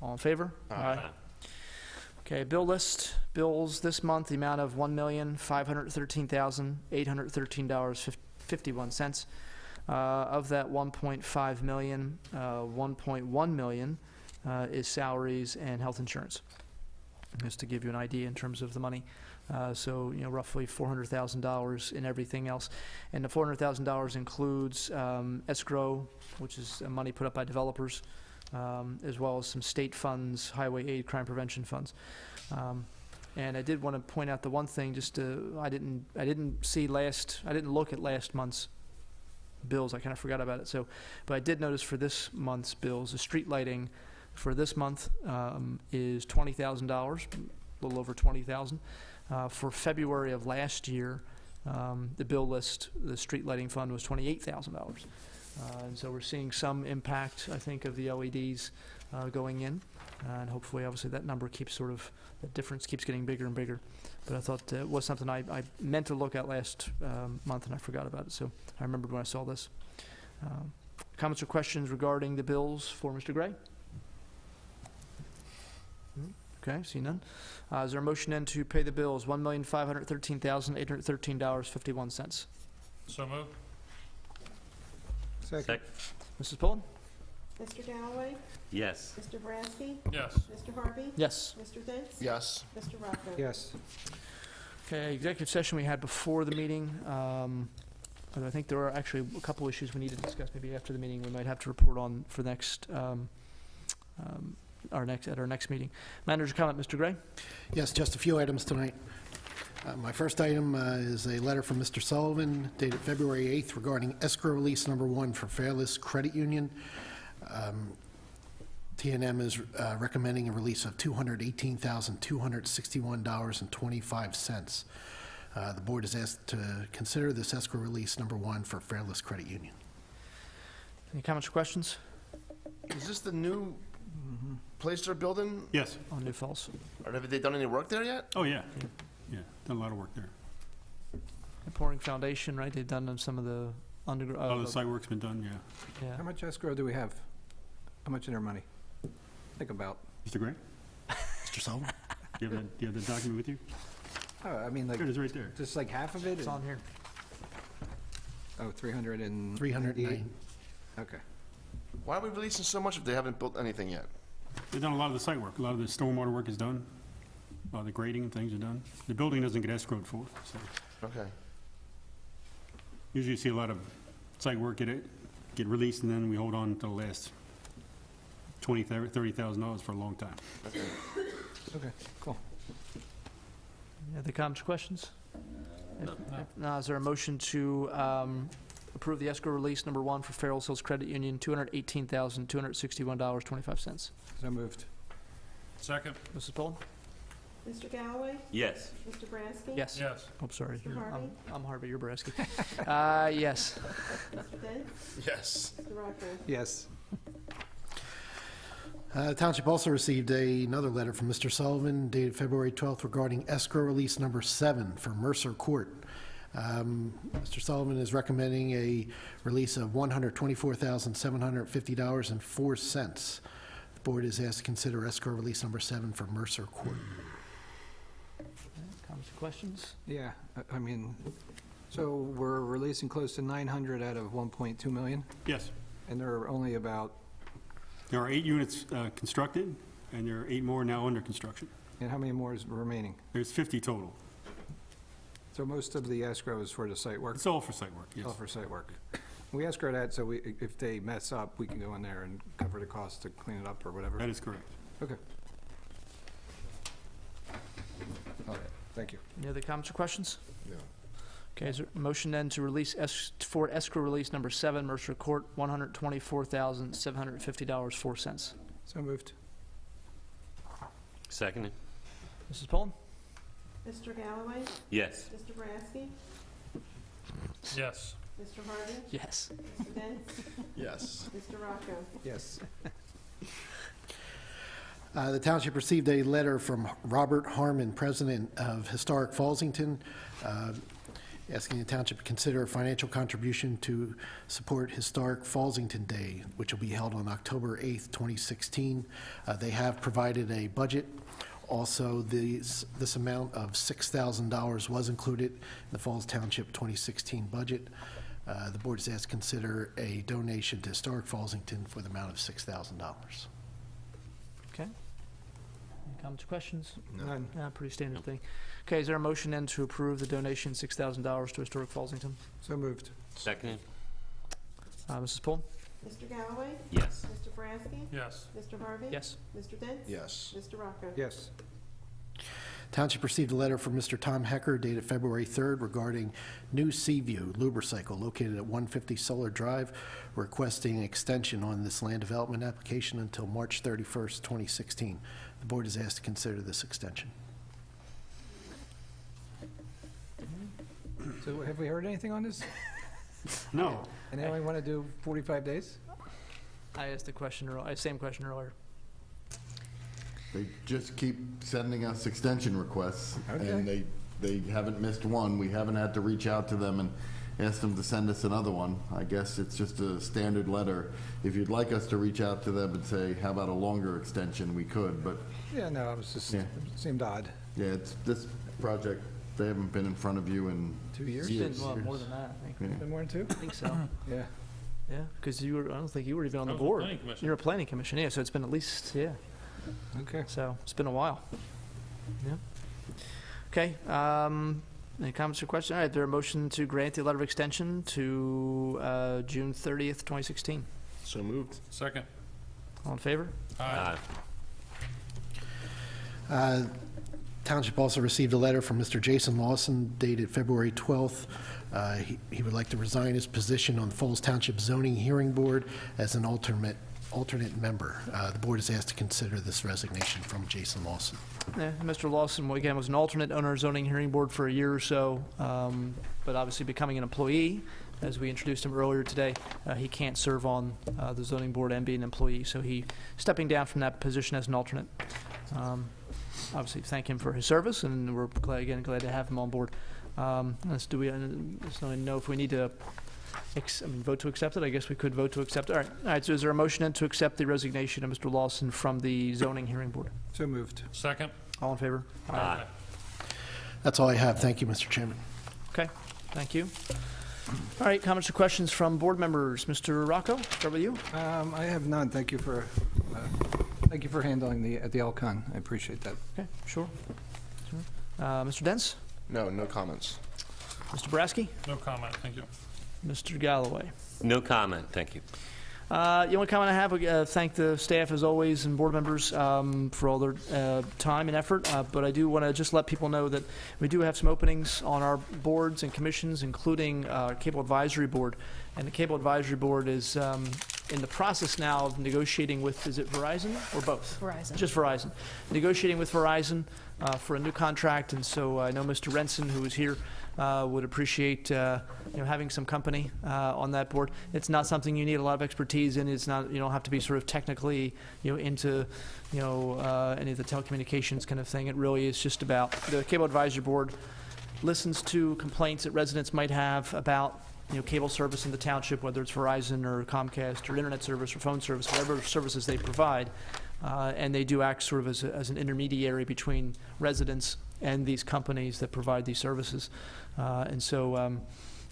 All in favor? Aye. Okay, bill list. Bills this month, the amount of $1,513,813.51. Of that 1.5 million, 1.1 million is salaries and health insurance. Just to give you an idea in terms of the money. So, you know, roughly $400,000 in everything else. And the $400,000 includes escrow, which is money put up by developers, as well as some state funds, highway aid, crime prevention funds. And I did want to point out the one thing, just I didn't look at last month's bills. I kind of forgot about it. So, but I did notice for this month's bills, the street lighting for this month is $20,000, a little over $20,000. For February of last year, the bill list, the street lighting fund was $28,000. And so we're seeing some impact, I think, of the LEDs going in. And hopefully, obviously, that number keeps the difference keeps getting bigger and bigger. But I thought it was something I meant to look at last month, and I forgot about it. So I remembered when I saw this. Comments or questions regarding the bills for Mr. Gray? Okay, see none. Is there a motion then to pay the bills, $1,513,813.51? So moved. Second. Mrs. Pullen? Mr. Galloway? Yes. Mr. Boraski? Yes. Mr. Harvey? Yes. Mr. Dents? Yes. Mr. Rocco? Yes. Okay, executive session we had before the meeting. I think there are actually a couple issues we need to discuss maybe after the meeting. We might have to report on for next, our next meeting. Manager comment, Mr. Gray? Yes, just a few items tonight. My first item is a letter from Mr. Sullivan dated February 8th regarding escrow release number 1 for Fairless Credit Union. TNM is recommending a release of $218,261.25. The board is asked to consider this escrow release number 1 for Fairless Credit Union. Any comments or questions? Is this the new place they're building? Yes. On New Falls. Or have they done any work there yet? Oh, yeah. Yeah, done a lot of work there. The pouring foundation, right? They've done some of the underground. All the site work's been done, yeah. Yeah. How much escrow do we have? How much in our money? Think about. Mr. Gray? Mr. Sullivan? Do you have the document with you? Oh, I mean, like. There it is, right there. Just like half of it? It's on here. Oh, 309. 309. Okay. Why are we releasing so much if they haven't built anything yet? They've done a lot of the site work. A lot of the stormwater work is done. A lot of the grading and things are done. The building doesn't get escrowed for, so. Okay. Usually you see a lot of site work get released, and then we hold on to the last $20,000, $30,000 for a long time. Okay, cool. Any other comments or questions? Now, is there a motion to approve the escrow release number 1 for Fairless Hills Credit Union, $218,261.25? So moved. Second. Mrs. Pullen? Mr. Galloway? Yes. Mr. Boraski? Yes. Yes. Oh, sorry. Mr. Harvey? I'm Harvey, you're Boraski. Yes. Mr. Dents? Yes. Mr. Rocco? Yes. The Township also received another letter from Mr. Sullivan dated February 12th regarding escrow release number 7 for Mercer Court. Mr. Sullivan is recommending a release of $124,750.04. The board is asked to consider escrow release number 7 for Mercer Court. Comments or questions? Yeah, I mean, so we're releasing close to 900 out of 1.2 million? Yes. And there are only about, There are 8 units constructed, and there are 8 more now under construction. and how many more is remaining? There's 50 total. So most of the escrow is for the site work? It's all for site work, yes. All for site work. We escrow that, so if they mess up, we can go in there and cover the cost to clean it up or whatever? That is correct. Okay. All right, thank you. Any other comments or questions? No. Okay, is there a motion then to release for escrow release number 7, Mercer Court, $124,750.04? So moved. Second. Mrs. Pullen? Mr. Galloway? Yes. Mr. Boraski? Yes. Mr. Harvey? Yes. Mr. Dents? Yes. Mr. Rocco? Yes. The township received a letter from Robert Harmon, president of Historic Fallsington, asking the township to consider a financial contribution to support Historic Fallsington Day, which will be held on October 8th, 2016. They have provided a budget. Also, this amount of $6,000 was included in the Falls Township 2016 budget. The board is asked to consider a donation to Historic Fallsington for the amount of $6,000. Okay. Any comments or questions? None. Yeah, pretty standard thing. Okay, is there a motion then to approve the donation, $6,000 to Historic Fallsington? So moved. Seconded. Mrs. Poole? Mr. Galloway? Yes. Mr. Brasky? Yes. Mr. Harvey? Yes. Mr. Dents? Yes. Mr. Rocco? Yes. Township received a letter from Mr. Tom Hecker dated February 3rd regarding new Seaview Lubricycle located at 150 Solar Drive, requesting an extension on this land development application until March 31st, 2016. The board is asked to consider this extension. So have we heard anything on this? No. And they only want to do 45 days? I asked the question earlier, same question earlier. They just keep sending us extension requests, Okay. and they haven't missed one. We haven't had to reach out to them and ask them to send us another one. I guess it's just a standard letter. If you'd like us to reach out to them and say, how about a longer extension, we could, but Yeah, no, it was just, Yeah. it seemed odd. yeah, it's this project, they haven't been in front of you in 2 years? It's been, well, more than that, I think. Yeah. Been more than 2? I think so. Yeah. Yeah, because you were, I don't think you were even on the I was on board. planning commission. You're a planning commission, yeah, so it's been at least, yeah. Okay. So it's been a while. Yeah. Okay, any comments or questions? All right, there a motion to grant the letter of extension to June 30th, 2016. So moved. Second. All in favor? Aye. Township also received a letter from Mr. Jason Lawson dated February 12th. He would like to resign his position on the Falls Township Zoning Hearing Board as an alternate member. The board is asked to consider this resignation from Jason Lawson. Yeah, Mr. Lawson, well, again, was an alternate on our zoning hearing board for a year or so, but obviously becoming an employee, as we introduced him earlier today, he can't serve on the zoning board and be an employee, so he stepping down from that position as an alternate. Obviously, thank him for his service, and we're glad to have him on board. Do we just don't know if we need to vote to accept it? I guess we could vote to accept it. All right, so is there a motion then to accept the resignation of Mr. Lawson from the zoning hearing board? So moved. Second. All in favor? Aye. That's all I have. Thank you, Mr. Chairman. Okay, thank you. All right, comments or questions from board members? Mr. Rocco, start with you. I have none. Thank you for handling the Elcon. I appreciate that. Okay, sure. Mr. Dents? No comments. Mr. Brasky? No comment, thank you. Mr. Galloway? No comment, thank you. The only comment I have, thank the staff as always and board members for all their time and effort, but I do want to just let people know that we do have some openings on our boards and commissions, including Cable Advisory Board. And the Cable Advisory Board is in the process now of negotiating with, is it Verizon or both? Verizon. Just Verizon. Negotiating with Verizon for a new contract, and so I know Mr. Renson, who is here, would appreciate having some company on that board. It's not something you need a lot of expertise in. It's not, you don't have to be sort of technically into any of the telecommunications kind of thing. It really is just about the Cable Advisory Board listens to complaints that residents might have about cable service in the township, whether it's Verizon or Comcast or internet service or phone service, whatever services they provide. And they do act sort of as an intermediary between residents and these companies that provide these services. And so,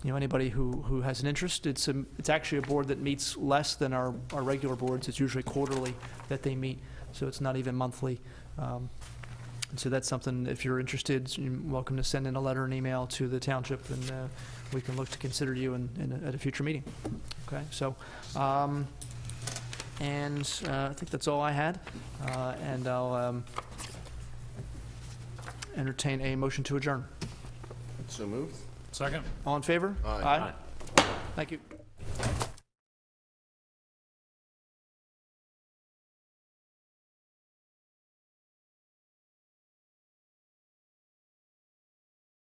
anybody who has an interest, it's actually a board that meets less than our regular boards. It's usually quarterly that they meet, so it's not even monthly. And so that's something, if you're interested, you're welcome to send in a letter and email to the township, and we can look to consider you at a future meeting. Okay, so, and I think that's all I had, and I'll entertain a motion to adjourn. So moved. Second. All in favor? Aye. Thank you.